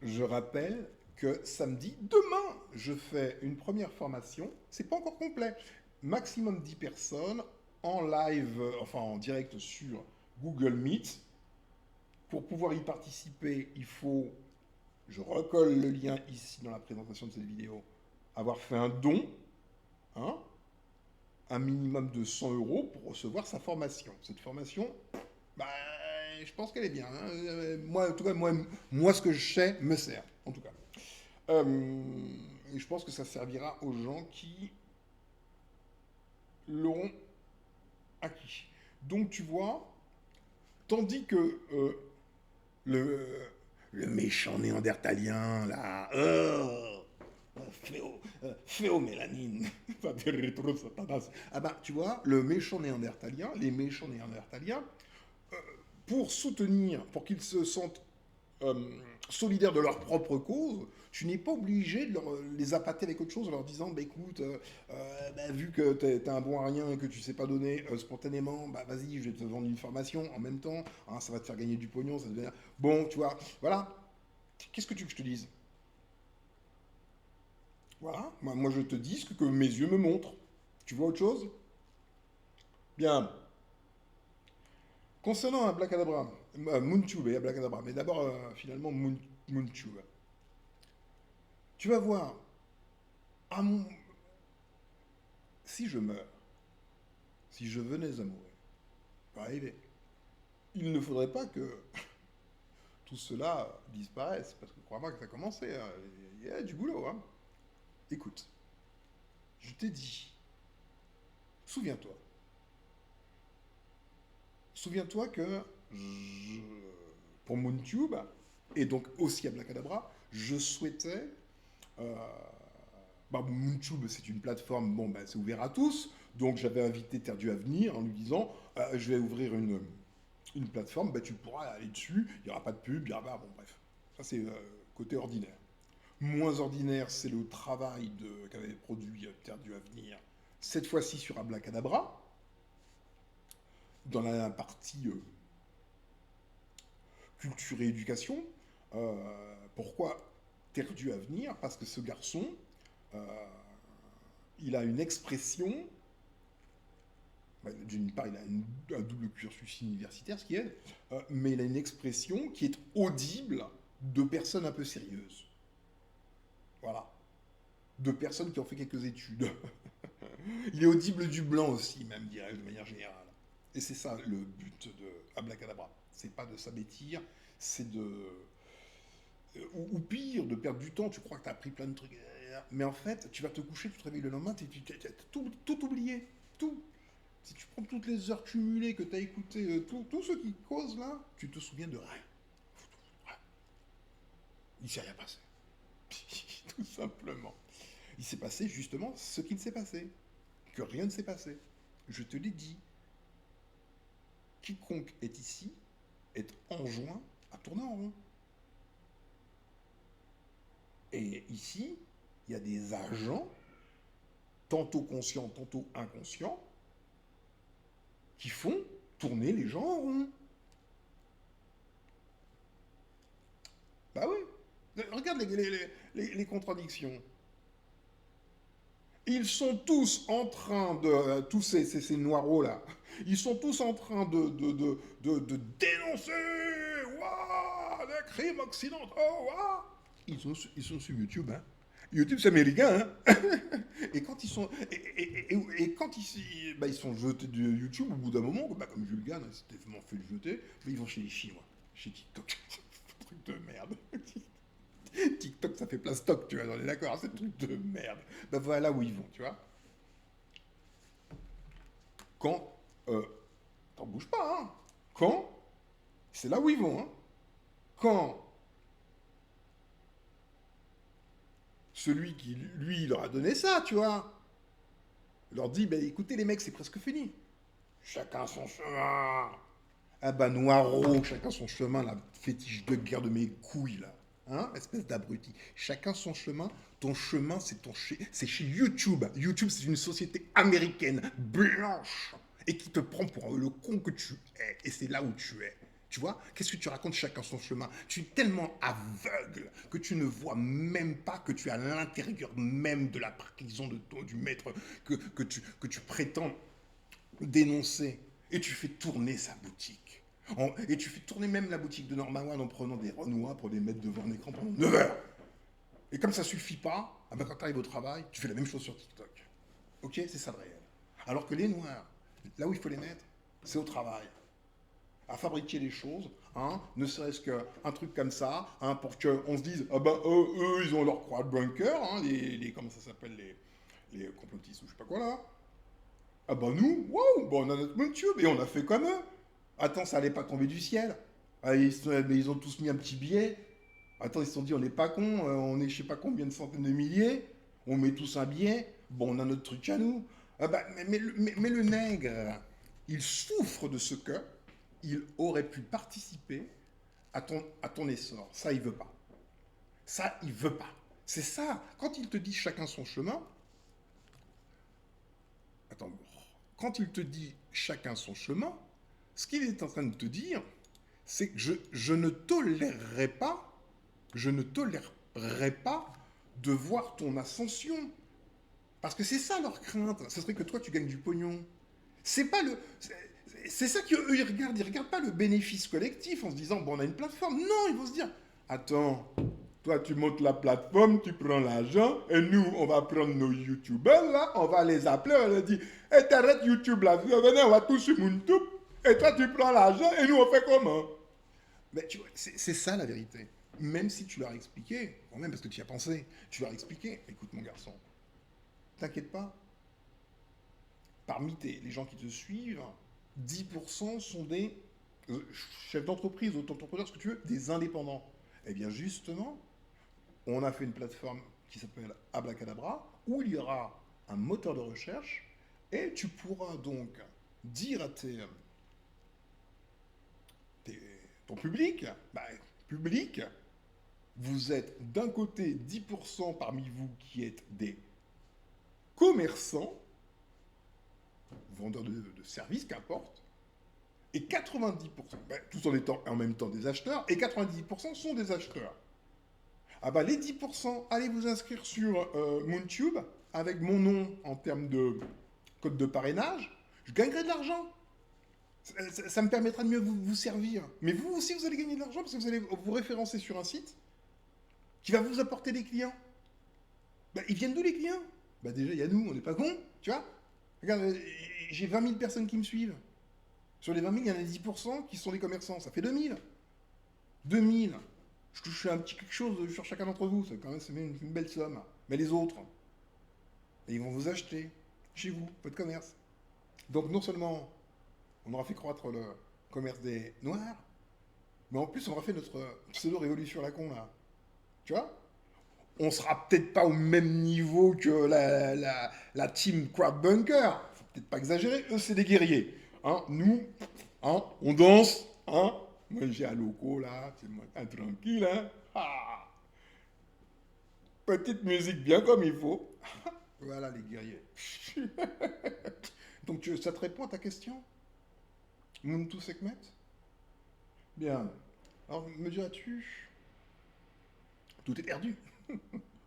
je rappelle que samedi, demain, je fais une première formation. C'est pas encore complet. Maximum 10 personnes en live, enfin en direct sur Google Meet. Pour pouvoir y participer, il faut, je recolle le lien ici dans la présentation de cette vidéo, avoir fait un don, hein, un minimum de 100 euros pour recevoir sa formation. Cette formation, bah, je pense qu'elle est bien, hein. Moi, en tout cas, moi, ce que je sais me sert, en tout cas. Et je pense que ça servira aux gens qui l'auront acquis. Donc, tu vois, tandis que le, le méchant néandertalien, là, Féomélanine, pas des rétro satanas. Ah bah, tu vois, les méchants néandertaliens, pour soutenir, pour qu'ils se sentent euh, solidaires de leur propre cause, tu n'es pas obligé de les appâter avec autre chose en leur disant bah, écoute, bah, vu que t'es un bon à rien et que tu sais pas donner spontanément, bah vas-y, je vais te vendre une formation en même temps, hein, ça va te faire gagner du pognon, ça devient. Bon, tu vois, voilà. Qu'est-ce que tu veux que je te dise? Voilà, moi je te dis ce que mes yeux me montrent. Tu vois autre chose? Bien. Concernant Abracadabra, Moontube et Abracadabra, mais d'abord finalement Moontube. Tu vas voir, à mon- si je meurs, si je venais à mourir, ça va arriver, il ne faudrait pas que tout cela disparaisse, parce que crois-moi que ça a commencé, hein, il y a du boulot. Hein. Écoute, Je t'ai dit, souviens-toi. Souviens-toi que pour MoonTube, et donc aussi à Blacadabra, je souhaitais. euh, MoonTube, c'est une plateforme, bon, c'est ouvert à tous. Donc j'avais invité Terdu à venir en lui disant je vais ouvrir une plateforme, tu pourras aller dessus, il n'y aura pas de pub, il y aura pas. Bon, bref. Ça, c'est côté ordinaire. Moins ordinaire, c'est le travail qu'avait produit Terdu à venir, cette fois-ci sur Ablacadabra, dans la partie culture et éducation. Pourquoi Terdu à venir? Parce que ce garçon, euh, il a une expression. D'une part, il a un double cursus universitaire, ce qui aide, mais il a une expression qui est audible de personnes un peu sérieuses. Voilà. De personnes qui ont fait quelques études. Il est audible du blanc aussi, même, dirais-je, de manière générale. Et c'est ça le but de Ablacadabra. C'est pas de s'abêtir, c'est de. Ou pire, de perdre du temps. Tu crois que tu as appris plein de trucs. Mais en fait, tu vas te coucher, tu te réveilles le lendemain, tu as tout oublié. Tout. Si tu prends toutes les heures cumulées que tu as écoutées, tout ce qui cause là, tu te souviens de rien. Rien. Il ne s'est rien passé. Tout simplement. Il s'est passé justement ce qu'il s'est passé. Que rien ne s'est passé. Je te l'ai dit. Quiconque est ici est enjoint à tourner en rond. Et ici, il y a des agents, tantôt conscients, tantôt inconscients, qui font tourner les gens en rond. Bah oui. Regarde les contradictions. Ils sont tous en train de. Tous ces noireaux là. Ils sont tous en train de dénoncer. Waouh, les crimes occidentaux. Waouh. Ils sont sur YouTube, hein. YouTube, c'est américain, hein. Et quand ils sont. Et quand ils sont jetés de YouTube, au bout d'un moment, comme Jules Gann, c'était vraiment fait le jeter, ils vont chez les Chinois, chez TikTok. Truc de merde. TikTok, ça fait plein stock, tu vois, on est d'accord, c'est un truc de merde. Voilà où ils vont, tu vois. Quand. T'en bouges pas, hein. Quand. C'est là où ils vont, hein. Quand celui qui, lui, leur a donné ça, tu vois, leur dit, écoutez les mecs, c'est presque fini. Chacun son chemin. Ah Noiro, chacun son chemin, la fétiche de guerre de mes couilles, là. Hein, espèce d'abruti. Chacun son chemin. Ton chemin, c'est chez YouTube. YouTube, c'est une société américaine, blanche, et qui te prend pour le con que tu es. Et c'est là où tu es. Tu vois, qu'est-ce que tu racontes chacun son chemin? Tu es tellement aveugle que tu ne vois même pas que tu es à l'intérieur même de la prison du maître que tu prétends dénoncer. Et tu fais tourner sa boutique. Et tu fais tourner même la boutique de Norman One en prenant des Renois pour les mettre devant un écran pendant 9 heures. Et comme ça suffit pas, quand tu arrives au travail, tu fais la même chose sur TikTok. Ok, c'est ça le réel. Alors que les Noirs, là où il faut les mettre, c'est au travail. À fabriquer les choses, hein, ne serait-ce qu'un truc comme ça, hein, pour qu'on se dise, eux, ils ont leur croix de bunker, hein, comment ça s'appelle, les complotistes ou je sais pas quoi là. Nous, wow, on a notre YouTube et on a fait comme eux. Attends, ça allait pas tomber du ciel. Ils ont tous mis un petit billet. Attends, ils se sont dit, on n'est pas cons, on est je sais pas combien de centaines de milliers. On met tous un billet. Bon, on a notre truc à nous. Mais le nègre, il souffre de ce que il aurait pu participer à ton essor. Ça, il veut pas. Ça, il veut pas. C'est ça. Quand il te dit chacun son chemin. Attends, quand il te dit chacun son chemin, ce qu'il est en train de te dire, c'est que je ne tolérerai pas, de voir ton ascension. Parce que c'est ça leur crainte. Ce serait que toi, tu gagnes du pognon. C'est pas le. C'est ça qu'eux, ils regardent. Ils regardent pas le bénéfice collectif en se disant, on a une plateforme. Non, ils vont se dire, attends, toi, tu montes la plateforme, tu prends l'argent, et nous, on va prendre nos youtubeurs, là, on va les appeler, on leur dit, t'arrêtes YouTube, là, venez, on va tous sur YouTube, et toi, tu prends l'argent, et nous, on fait comment? Mais tu vois, c'est ça la vérité. Même si tu leur as expliqué, quand même, parce que tu y as pensé, tu leur as expliqué, écoute, mon garçon, t'inquiète pas. Parmi les gens qui te suivent, 10% sont des chefs d'entreprise, auto-entrepreneurs, ce que tu veux, des indépendants. Eh bien justement, on a fait une plateforme qui s'appelle Abracadabra, où il y aura un moteur de recherche, et tu pourras donc dire à ton public, bah, public, vous êtes d'un côté 10% parmi vous qui êtes des commerçants, vendeurs de services, qu'importe, et 90%, ben, tout en étant en même temps des acheteurs, et 90% sont des acheteurs. Ah bah les 10%, allez vous inscrire sur MoonTube, avec mon nom en termes de code de parrainage, je gagnerai de l'argent. Ça me permettra de mieux vous servir. Mais vous aussi, vous allez gagner de l'argent parce que vous allez vous référencer sur un site qui va vous apporter des clients. Bah, ils viennent d'où les clients? Bah déjà, il y a nous, on n'est pas cons, tu vois. Regarde, j'ai 20 000 personnes qui me suivent. Sur les 20 000, il y en a 10% qui sont des commerçants. Ça fait 2 000. 2 000. Je touche un petit quelque chose sur chacun d'entre vous. C'est quand même une belle somme. Mais les autres, ils vont vous acheter chez vous, votre commerce. Donc non seulement on aura fait croître le commerce des Noirs, mais en plus on aura fait notre pseudo-révolution à la con là. Tu vois? On sera peut-être pas au même niveau que la team Crowdbunker. Faut peut-être pas exagérer. Eux, c'est des guerriers. Hein, nous, hein, on danse. Hein. Moi, j'ai un loco là. C'est moi, tranquille. Hein. Ah. Petite musique bien comme il faut. Voilà les guerriers. Donc ça te répond à ta question? Muntu Sekhmet? Bien. Alors me diras-tu, tout est perdu?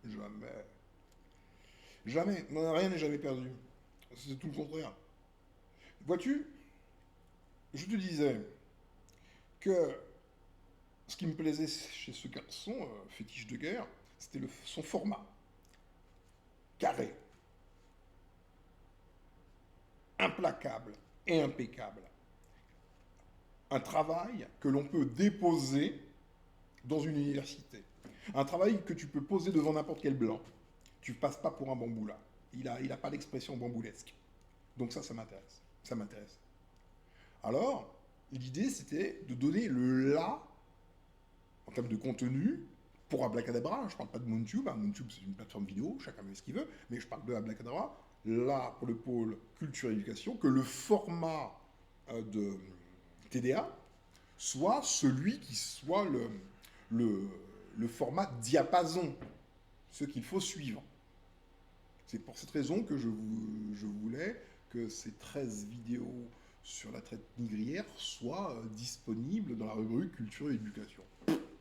Jamais. Jamais. Non, rien n'est jamais perdu. C'est tout le contraire. Vois-tu, je te disais que ce qui me plaisait chez ce garçon, fétiche de guerre, c'était son format. Carré, implacable et impeccable. Un travail que l'on peut déposer dans une université. Un travail que tu peux poser devant n'importe quel blanc. Tu ne passes pas pour un bambou là. Il a pas l'expression bamboulesque. Donc ça m'intéresse. Ça m'intéresse. Alors, l'idée c'était de donner le là en termes de contenu pour Abracadabra. Je ne parle pas de MoonTube. MoonTube c'est une plateforme vidéo, chacun met ce qu'il veut. Mais je parle de Abracadabra. Là, pour le pôle culture et éducation, que le format de TDA soit celui qui soit le format diapason, ce qu'il faut suivre. C'est pour cette raison que je voulais que ces 13 vidéos sur la traite négrière soient disponibles dans la rubrique culture et éducation.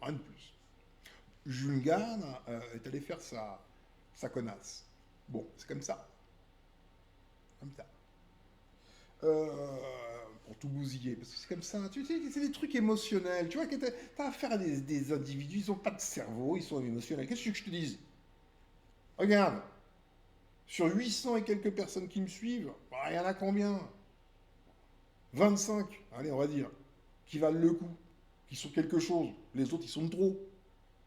Rien de plus. Jules Gann est allé faire sa connasse. Bon, c'est comme ça. Comme ça. Pour tout bousiller, parce que c'est comme ça, tu sais, c'est des trucs émotionnels, tu vois, que t'as affaire à des individus, ils n'ont pas de cerveau, ils sont émotionnels. Qu'est-ce que je te dise? Regarde, sur 800 et quelques personnes qui me suivent, bah, il y en a combien? 25, allez, on va dire, qui valent le coup, qui sont quelque chose. Les autres, ils sont de trop.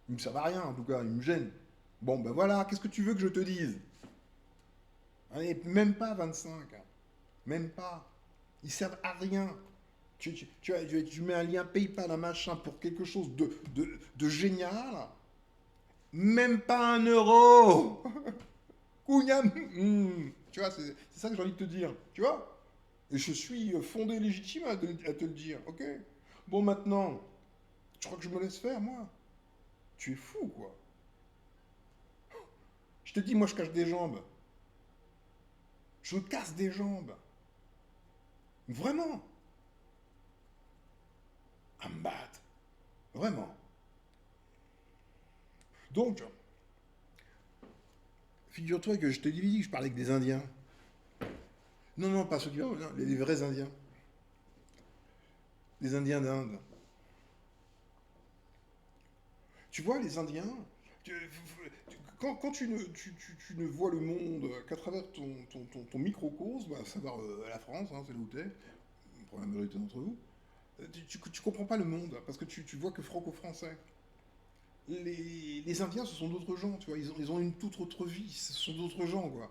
Ils me servent à rien, en tout cas, ils me gênent. Bon, ben voilà, qu'est-ce que tu veux que je te dise? Allez, même pas 25, même pas. Ils servent à rien. Tu mets un lien PayPal, un machin pour quelque chose de génial. Même pas 1 euro. Kougnam. Tu vois, c'est ça que j'ai envie de te dire. Tu vois? Et je suis fondé légitime à te le dire. Ok? Bon, maintenant, tu crois que je me laisse faire, moi? Tu es fou, quoi. Je te dis, moi, je cache des jambes. Je casse des jambes. Vraiment. À me battre. Vraiment. Donc, figure-toi que je te dis que je parlais avec des Indiens. Non, non, pas ceux qui parlent, les vrais Indiens. Les Indiens d'Inde. Tu vois, les Indiens, quand tu ne vois le monde qu'à travers ton microcosme, à savoir la France, hein, c'est là où t'es, pour la majorité d'entre vous, tu comprends pas le monde, parce que tu vois que franco-français. Les Indiens, ce sont d'autres gens, tu vois, ils ont une toute autre vie, ce sont d'autres gens, quoi.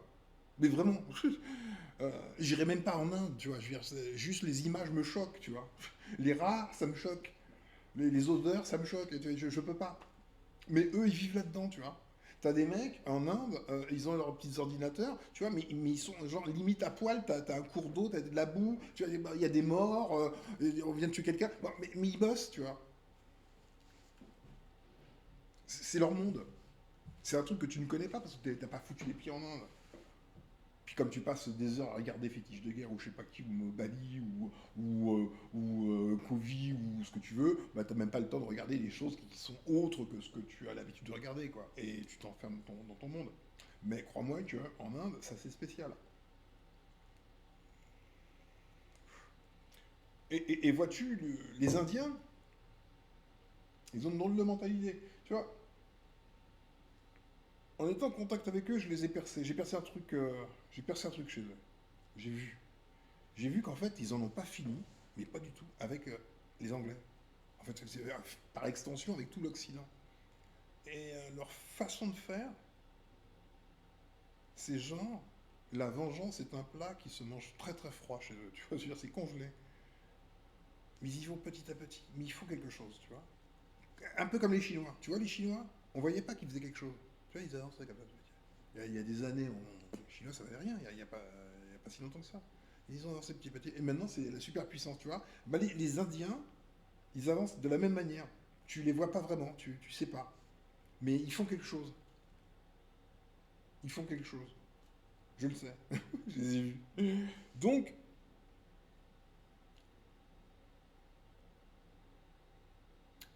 Mais vraiment, j'irai même pas en Inde, tu vois. Je veux dire, juste les images me choquent, tu vois. Les rats, ça me choque. Les odeurs, ça me choque. Je peux pas. Mais eux, ils vivent là-dedans, tu vois. T'as des mecs en Inde, ils ont leurs petits ordinateurs, tu vois, mais ils sont genre limite à poil, t'as un cours d'eau, t'as de la boue, tu vois, il y a des morts, on vient de tuer quelqu'un, bon, mais ils bossent, tu vois. C'est leur monde. C'est un truc que tu ne connais pas parce que t'as pas foutu les pieds en Inde. Puis comme tu passes des heures à regarder Fétiche de guerre ou je sais pas qui, ou Bali, ou Kovi, ou ce que tu veux, bah t'as même pas le temps de regarder des choses qui sont autres que ce que tu as l'habitude de regarder, quoi. Et tu t'enfermes dans ton monde. Mais crois-moi que en Inde, ça c'est spécial. Et vois-tu, les Indiens, ils ont une drôle de mentalité. Tu vois, en étant en contact avec eux, je les ai percés. J'ai percé un truc chez eux. J'ai vu. J'ai vu qu'en fait, ils en ont pas fini, mais pas du tout, avec les Anglais. En fait, c'est par extension avec tout l'Occident. Et leur façon de faire, c'est genre, la vengeance est un plat qui se mange très très froid chez eux. Tu vois, je veux dire, c'est congelé. Mais ils y vont petit à petit. Mais il faut quelque chose, tu vois. Un peu comme les Chinois. Tu vois, les Chinois, on voyait pas qu'ils faisaient quelque chose. Tu vois, ils avançaient comme ça. Il y a des années, les Chinois, ça valait rien. Il y a pas si longtemps que ça. Ils ont avancé petit à petit. Et maintenant, c'est la superpuissance, tu vois. Bah, les Indiens, ils avancent de la même manière. Tu les vois pas vraiment, tu sais pas. Mais ils font quelque chose. Ils font quelque chose. Je le sais. Je les ai vus. Donc,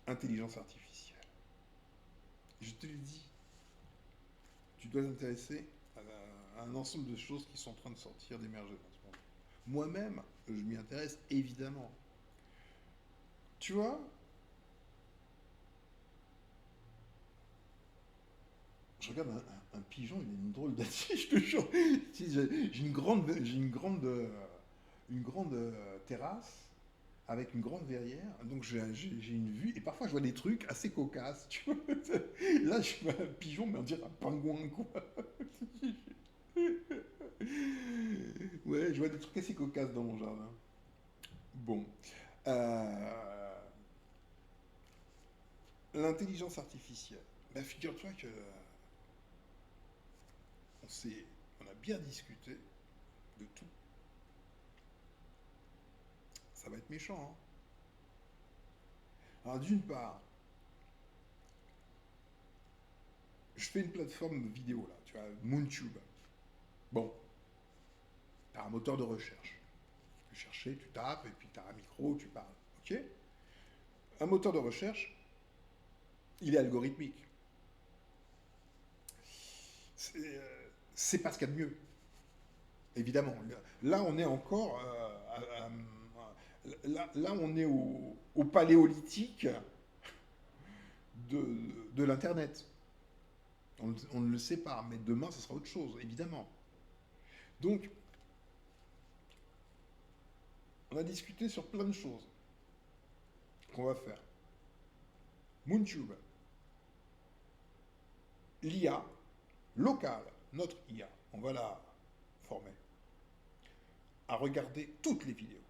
intelligence artificielle. Je te l'ai dit, tu dois t'intéresser à un ensemble de choses qui sont en train de sortir, d'émerger dans ce monde. Moi-même, je m'y intéresse évidemment. Tu vois, je regarde un pigeon, il a une drôle d'attitude, je te jure. Une grande terrasse avec une grande verrière, donc j'ai une vue, et parfois je vois des trucs assez cocasses, tu vois. Là, je vois un pigeon, mais on dirait un pingouin, quoi. Ouais, je vois des trucs assez cocasses dans mon jardin. Bon. Euh, L'intelligence artificielle. Bah, figure-toi que on s'est, on a bien discuté de tout. Ça va être méchant, hein. Alors, d'une part, je fais une plateforme vidéo, là, tu vois, MoonTube. Bon, t'as un moteur de recherche. Tu peux chercher, tu tapes, et puis t'as un micro, tu parles. Ok. Un moteur de recherche, il est algorithmique. C'est pas ce qu'il y a de mieux, évidemment. Là, on est encore. Là, on est au paléolithique de l'Internet. On ne le sait pas, mais demain, ce sera autre chose, évidemment. Donc, on a discuté sur plein de choses qu'on va faire. MoonTube, l'IA locale, notre IA, on va la former à regarder toutes les vidéos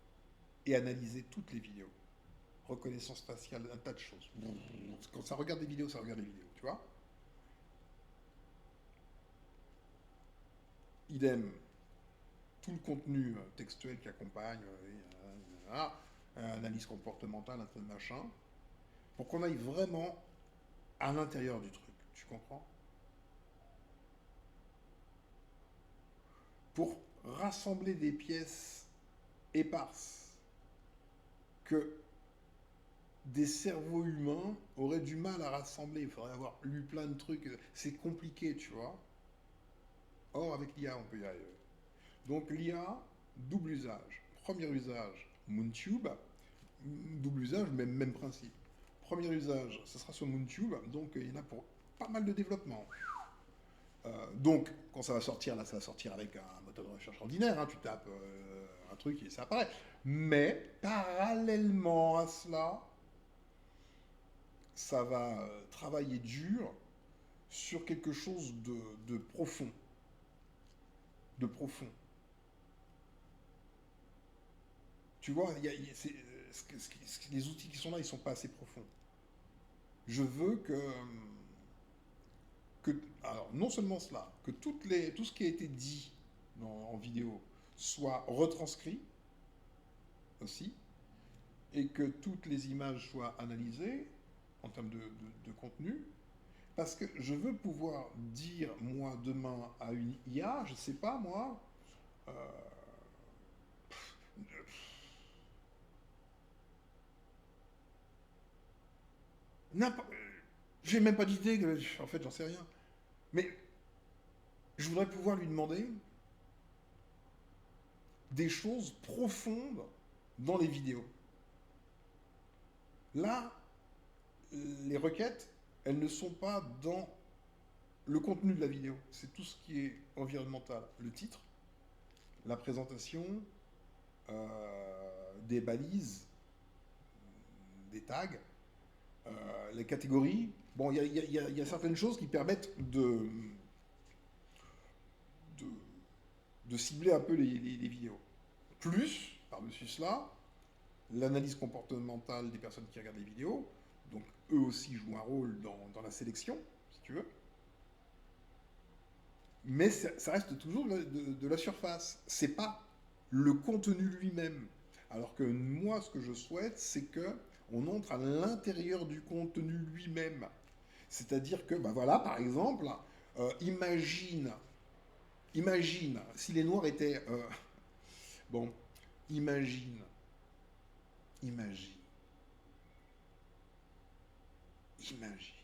et analyser toutes les vidéos. Reconnaissance faciale, un tas de choses. Quand ça regarde des vidéos, ça regarde des vidéos, tu vois. Idem, tout le contenu textuel qui accompagne, analyse comportementale, un peu de machin, pour qu'on aille vraiment à l'intérieur du truc, tu comprends? Pour rassembler des pièces éparses que des cerveaux humains auraient du mal à rassembler. Il faudrait avoir lu plein de trucs. C'est compliqué, tu vois. Or, avec l'IA, on peut y arriver. Donc, l'IA, double usage. Premier usage, MoonTube. Double usage, même principe. Premier usage, ce sera sur MoonTube. Donc, il y en a pour pas mal de développement. Donc, quand ça va sortir, là, ça va sortir avec un moteur de recherche ordinaire. Hein, tu tapes un truc et ça apparaît. Mais, parallèlement à cela, ça va travailler dur sur quelque chose de profond. de profond. Tu vois, les outils qui sont là, ils sont pas assez profonds. Je veux que alors, non seulement cela, que tout ce qui a été dit en vidéo soit retranscrit aussi, et que toutes les images soient analysées en termes de contenu, parce que je veux pouvoir dire, moi, demain, à une IA, je sais pas, moi, euh, n'importe... J'ai même pas d'idée, en fait, j'en sais rien. Mais je voudrais pouvoir lui demander des choses profondes dans les vidéos. Là, les requêtes, elles ne sont pas dans le contenu de la vidéo. C'est tout ce qui est environnemental. Le titre, la présentation, des balises, des tags, les catégories. Bon, il y a certaines choses qui permettent de, de cibler un peu les vidéos. Plus, par-dessus cela, l'analyse comportementale des personnes qui regardent les vidéos. Donc, eux aussi jouent un rôle dans la sélection, si tu veux. Mais ça reste toujours de la surface. C'est pas le contenu lui-même. Alors que moi, ce que je souhaite, c'est que on entre à l'intérieur du contenu lui-même. C'est-à-dire que, bah voilà, par exemple, imagine, imagine si les Noirs étaient, bon, imagine, imagine, imagine.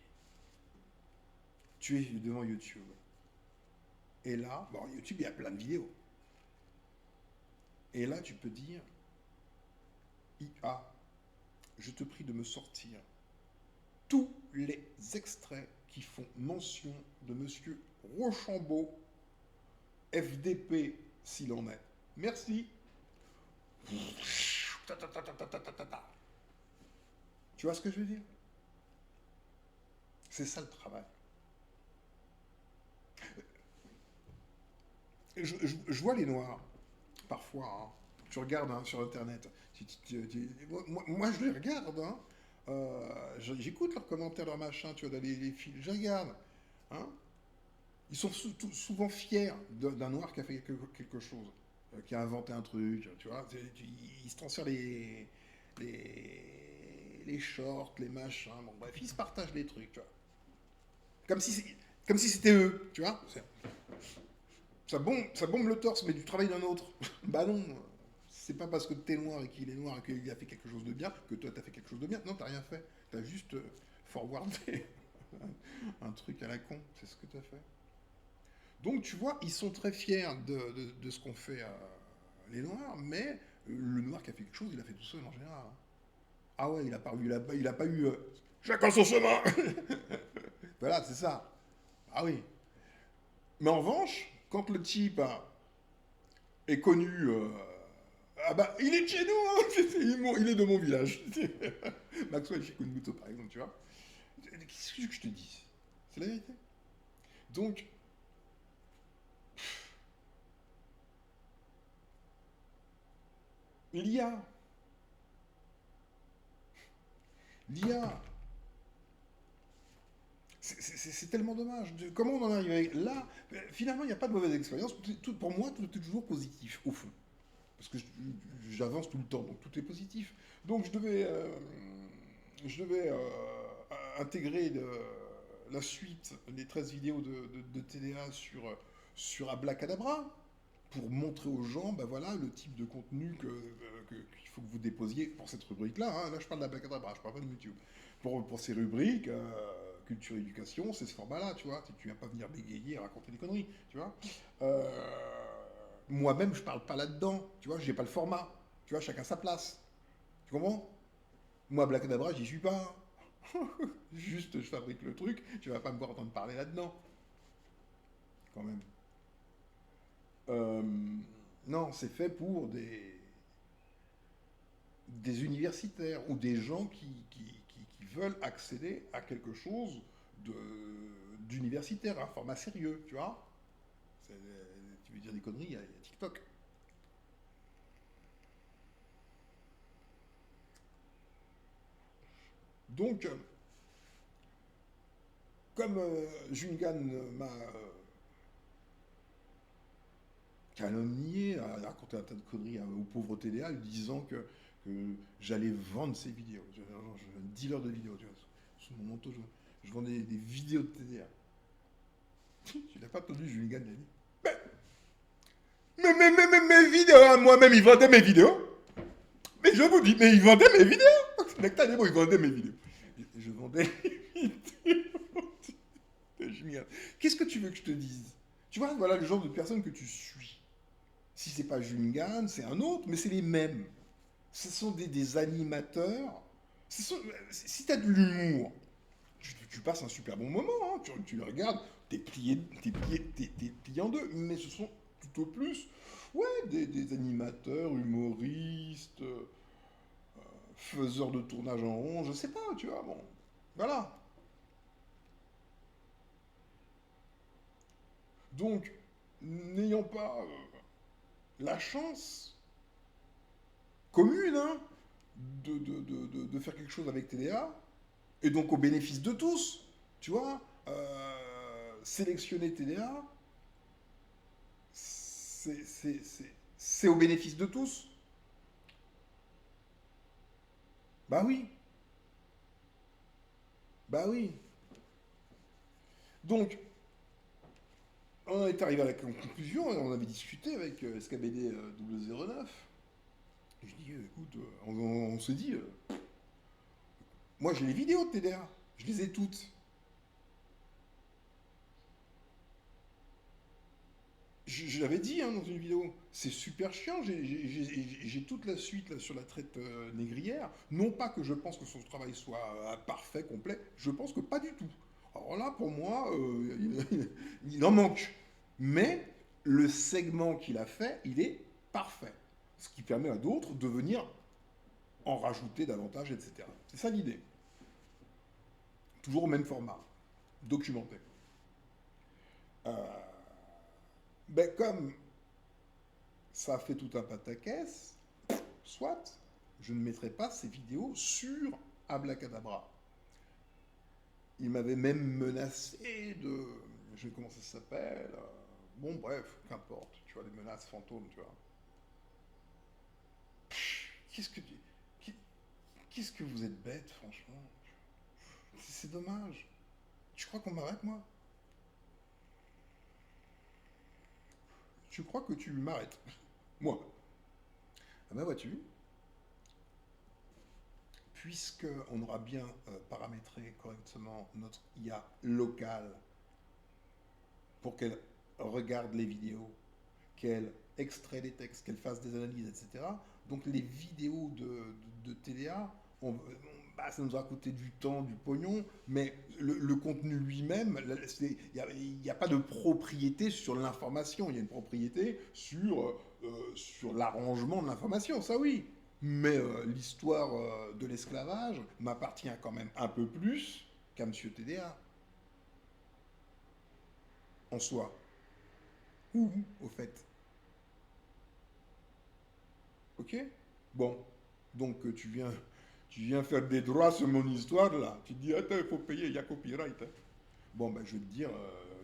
Tu es devant YouTube. Et là, bon, YouTube, il y a plein de vidéos. Et là, tu peux dire, IA, je te prie de me sortir tous les extraits qui font mention de Monsieur Rochambeau, FDP s'il en est. Merci. Tu vois ce que je veux dire? C'est ça le travail. Je vois les Noirs, parfois, hein. Tu regardes hein, sur Internet. Moi, je les regarde. Hein. J'écoute leurs commentaires, leurs machins, tu vois, dans les fils. Je regarde. Hein. Ils sont souvent fiers d'un Noir qui a fait quelque chose, qui a inventé un truc, tu vois. Ils se transfèrent les shorts, les machins. Bon, bref, ils se partagent les trucs, tu vois. Comme si, comme si c'était eux, tu vois. Ça bombe le torse, mais du travail d'un autre. Bah non, c'est pas parce que t'es noir et qu'il est noir et qu'il a fait quelque chose de bien que toi t'as fait quelque chose de bien. Non, t'as rien fait. T'as juste forwardé un truc à la con. C'est ce que t'as fait. Donc tu vois, ils sont très fiers de ce qu'ont fait les noirs, mais le noir qui a fait quelque chose, il a fait tout seul en général. Hein. Ah ouais, il a pas eu chacun son chemin. Voilà, c'est ça. Ah oui. Mais en revanche, quand le type est connu. Ah bah, il est de chez nous, hein. Il est de mon village. Maxwell chez Kunbuto, par exemple, tu vois. Qu'est-ce que je te dis? C'est la vérité. Donc, l'IA, l'IA, c'est tellement dommage. Comment on en arrive avec... Là, finalement, il n'y a pas de mauvaise expérience. Pour moi, tout est toujours positif, au fond. Parce que j'avance tout le temps, donc tout est positif. Donc, je devais intégrer la suite, les 13 vidéos de TDA sur Ablacadabra pour montrer aux gens, ben voilà, le type de contenu qu'il faut que vous déposiez pour cette rubrique-là. Hein. Là, je parle d'Ablacadabra, je parle pas de YouTube. Pour ces rubriques, culture éducation, c'est ce format-là, tu vois. Tu viens pas venir bégayer et raconter des conneries, tu vois. Euh, Moi-même, je parle pas là-dedans, tu vois, j'ai pas le format. Tu vois, chacun sa place. Tu comprends? Moi, Ablacadabra, j'y suis pas. Juste, je fabrique le truc, tu vas pas me voir entendre parler là-dedans, quand même. Euh, non, c'est fait pour des universitaires ou des gens qui veulent accéder à quelque chose d'universitaire, un format sérieux, tu vois. veux dire des conneries, il y a TikTok. Donc, comme Jungan m'a calomnié, a raconté un tas de conneries au pauvre TDA, lui disant que j'allais vendre ses vidéos. Je suis un dealer de vidéos, tu vois. Sous mon manteau, je vendais des vidéos de TDA. Tu n'as pas entendu Jungan, il a dit mes vidéos, hein, moi-même, il vendait mes vidéos. Mais je vous dis, mais il vendait mes vidéos. Nectar des mots, il vendait mes vidéos. Je vendais les vidéos de Jungan. Qu'est-ce que tu veux que je te dise? Tu vois, voilà le genre de personne que tu suis. Si c'est pas Jungan, c'est un autre, mais c'est les mêmes. Ce sont des animateurs. Si tu as de l'humour, tu passes un super bon moment. Hein. Tu le regardes, t'es plié en deux. Mais ce sont tout au plus ouais, des animateurs, humoristes, faiseurs de tournage en rond, je sais pas, tu vois. Bon, voilà. Donc, n'ayant pas la chance commune hein, de faire quelque chose avec TDA, et donc au bénéfice de tous, tu vois, sélectionner TDA, c'est au bénéfice de tous. Bah oui, bah oui. Donc, on est arrivé à la conclusion, et on avait discuté avec SKBD 009. Je dis, écoute, on s'est dit, moi j'ai les vidéos de TDA, je les ai toutes. Je l'avais dit hein, dans une vidéo, c'est super chiant, j'ai toute la suite là, sur la traite négrière. Non pas que je pense que son travail soit parfait, complet, je pense que pas du tout. Alors là, pour moi, il en manque. Mais le segment qu'il a fait, il est parfait. Ce qui permet à d'autres de venir en rajouter davantage, etc. C'est ça l'idée. Toujours au même format, documenté. Euh, ben comme ça a fait tout un pataquès, soit, je ne mettrai pas ces vidéos sur Ablacadabra. Il m'avait même menacé de. Je sais comment ça s'appelle. Bon, bref, qu'importe. Tu vois, des menaces fantômes, tu vois. Qu'est-ce que. Qu'est-ce que vous êtes bête, franchement. C'est dommage. Tu crois qu'on m'arrête, moi? Tu crois que tu m'arrêtes? Moi. Ah ben, vois-tu, puisqu'on aura bien paramétré correctement notre IA locale pour qu'elle regarde les vidéos, qu'elle extrait les textes, qu'elle fasse des analyses, etc. Donc les vidéos de TDA, bah, ça nous a coûté du temps, du pognon, mais le contenu lui-même, il n'y a pas de propriété sur l'information, il y a une propriété sur l'arrangement de l'information, ça oui. Mais l'histoire de l'esclavage m'appartient quand même un peu plus qu'à Monsieur TDA, en soi. Ou, au fait. Ok? Bon. Donc tu viens faire des droits sur mon histoire là. Tu te dis, attends, il faut payer, il y a copyright. Hein. Bon, ben je vais te dire,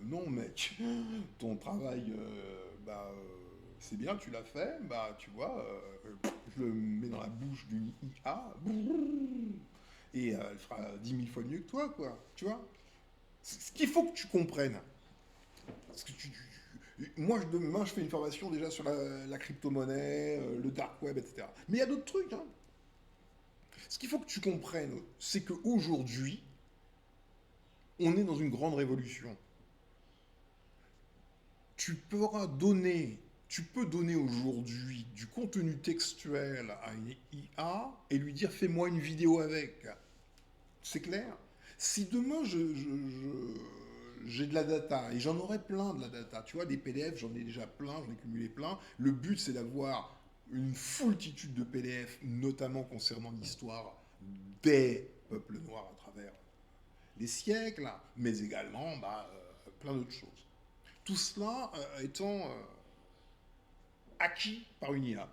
non mec. Ton travail, c'est bien, tu l'as fait. Bah, tu vois, je le mets dans la bouche d'une IA. Et elle fera 10 000 fois mieux que toi, quoi. Tu vois? Ce qu'il faut que tu comprennes. Parce que moi, demain, je fais une formation déjà sur la crypto-monnaie, le dark web, etc. Mais il y a d'autres trucs. Hein. Ce qu'il faut que tu comprennes, c'est qu'aujourd'hui, on est dans une grande révolution. Tu peux donner aujourd'hui du contenu textuel à une IA et lui dire fais-moi une vidéo avec. C'est clair? Si demain j'ai de la data, et j'en aurai plein de la data, tu vois, des PDF, j'en ai déjà plein, j'en ai cumulé plein. Le but, c'est d'avoir une foultitude de PDF, notamment concernant l'histoire des peuples noirs à travers les siècles, mais également plein d'autres choses. Tout cela étant acquis par une IA.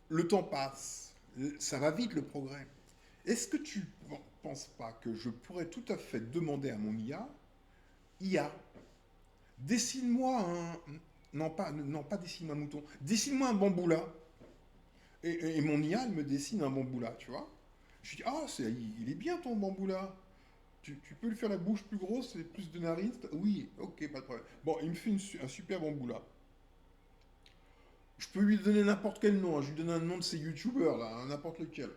Le temps passe, ça va vite le progrès. Est-ce que tu ne penses pas que je pourrais tout à fait demander à mon IA, dessine-moi un... Non, pas dessine-moi un mouton. Dessine-moi un bamboula. Et mon IA, elle me dessine un bamboula, tu vois. Je dis, ah, il est bien ton bamboula. Tu peux lui faire la bouche plus grosse et plus de narines? Oui, ok, pas de problème. Bon, il me fait un super bamboula. Je peux lui donner n'importe quel nom, hein. Je lui donne un nom de ces youtubeurs, là, hein, n'importe lequel.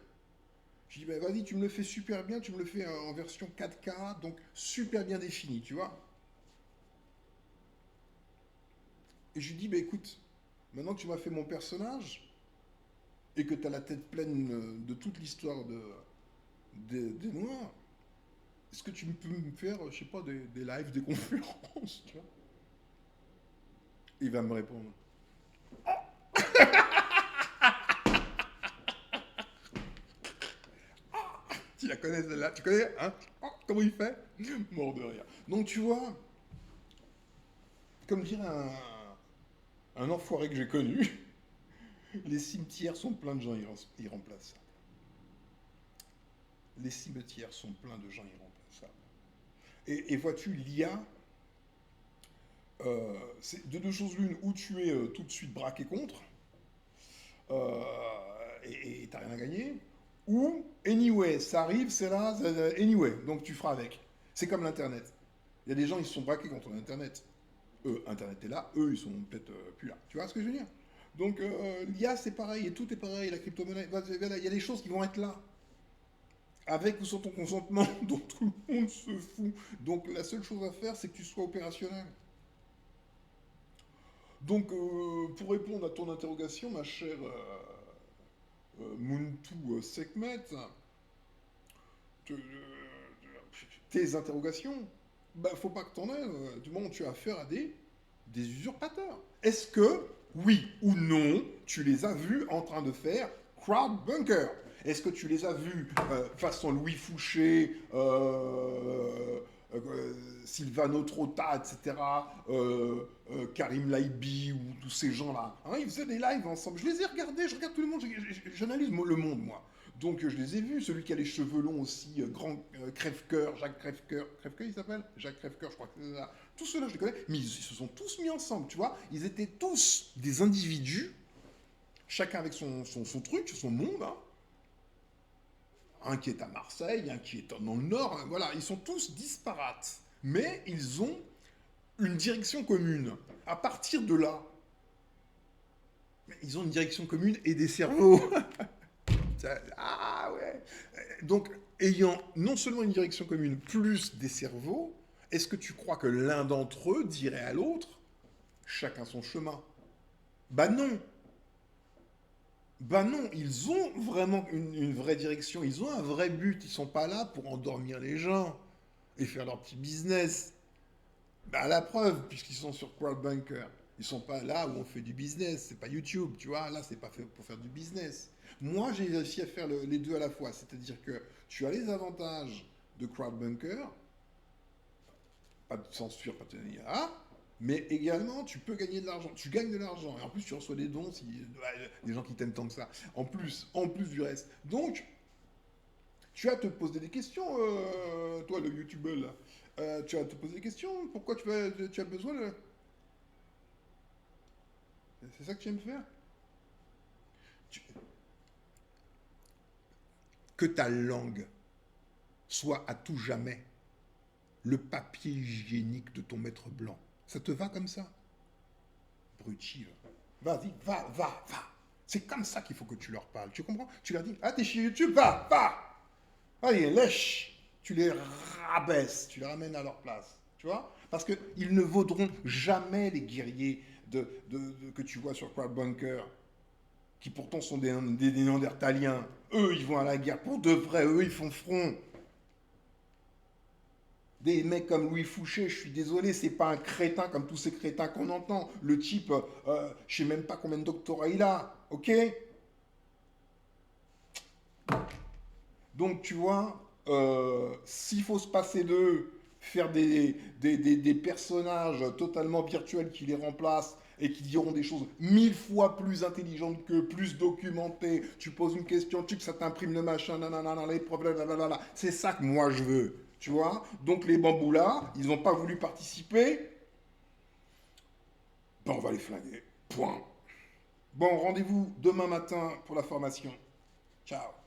Je dis, bah, vas-y, tu me le fais super bien, tu me le fais en version 4K, donc super bien défini, tu vois. Et je lui dis, bah écoute, maintenant que tu m'as fait mon personnage, et que tu as la tête pleine de toute l'histoire des Noirs, est-ce que tu peux me faire, je sais pas, des lives, des conférences, tu vois? Il va me répondre. Tu la connais celle-là? Tu connais, hein? Oh, comment il fait? Mort de rire. Donc tu vois, comme dirait un enfoiré que j'ai connu, les cimetières sont pleins de gens irremplaçables. Les cimetières sont pleins de gens irremplaçables. Et vois-tu, l'IA, c'est de deux choses l'une, ou tu es tout de suite braqué contre, euh, et t'as rien à gagner, ou anyway, ça arrive, c'est là, anyway, donc tu feras avec. C'est comme l'Internet. Il y a des gens, ils se sont braqués contre l'Internet. Internet est là, eux, ils sont peut-être plus là. Tu vois ce que je veux dire? Donc, l'IA, c'est pareil, et tout est pareil, la crypto-monnaie, il y a des choses qui vont être là. Avec ou sans ton consentement, dont tout le monde se fout. Donc, la seule chose à faire, c'est que tu sois opérationnel. Donc, pour répondre à ton interrogation, ma chère Muntu Sekhmet, tes interrogations, bah, faut pas que t'en aies. Du moment où tu as affaire à des usurpateurs. Est-ce que, oui ou non, tu les as vus en train de faire crowd bunker? Est-ce que tu les as vus façon Louis Fouché, Silvano Trotta, etc., Karim Laibi ou tous ces gens-là, hein, ils faisaient des lives ensemble. Je les ai regardés, je regarde tout le monde, j'analyse le monde, moi. Donc je les ai vus, celui qui a les cheveux longs aussi, grand crève-cœur, Jacques Crève-cœur, Crève-cœur il s'appelle? Jacques Crève-cœur, je crois que c'est ça. Tous ceux-là, je les connais, mais ils se sont tous mis ensemble, tu vois. Ils étaient tous des individus, chacun avec son truc, son monde, hein. Un qui est à Marseille, un qui est dans le Nord, hein, voilà, ils sont tous disparates. Mais ils ont une direction commune. À partir de là, ils ont une direction commune et des cerveaux. Ah ouais. Donc, ayant non seulement une direction commune, plus des cerveaux, est-ce que tu crois que l'un d'entre eux dirait à l'autre, chacun son chemin? Bah non. Bah non, ils ont vraiment une vraie direction, ils ont un vrai but, ils sont pas là pour endormir les gens et faire leur petit business. Bah la preuve, puisqu'ils sont sur Crowdbunker, ils sont pas là où on fait du business, c'est pas YouTube, tu vois, là c'est pas fait pour faire du business. Moi j'ai réussi à faire les deux à la fois, c'est-à-dire que tu as les avantages de Crowdbunker, pas de censure, pas de IA, mais également tu peux gagner de l'argent. Tu gagnes de l'argent et en plus tu reçois des dons, des gens qui t'aiment tant que ça. En plus du reste. Donc tu as à te poser des questions, toi le YouTuber là. Tu as à te poser des questions. Pourquoi tu as besoin de... C'est ça que tu aimes faire? Tu- Que ta langue soit à tout jamais le papier hygiénique de ton maître blanc. Ça te va comme ça? Abruti. Vas-y, va. C'est comme ça qu'il faut que tu leur parles. Tu comprends? Tu leur dis, ah, t'es chez YouTube, va. Allez, lèche. Tu les rabaisses, tu les ramènes à leur place. Tu vois? Parce qu'ils ne vaudront jamais les guerriers que tu vois sur Crowdbunker, qui pourtant sont des Néandertaliens. Eux, ils vont à la guerre. Pour de vrai, eux, ils font front. Des mecs comme Louis Fouché, je suis désolé, c'est pas un crétin comme tous ces crétins qu'on entend. Le type, je sais même pas combien de doctorats il a, ok? Donc tu vois, s'il faut se passer d'eux, faire des personnages totalement virtuels qui les remplacent et qui diront des choses 1000 fois plus intelligentes que, plus documentées. Tu poses une question, tu que ça t'imprime le machin, nanana, les problèmes, nanana. C'est ça que moi je veux, tu vois. Donc les bambous là, ils n'ont pas voulu participer. Ben on va les flinguer. Point. Bon, rendez-vous demain matin pour la formation. Ciao.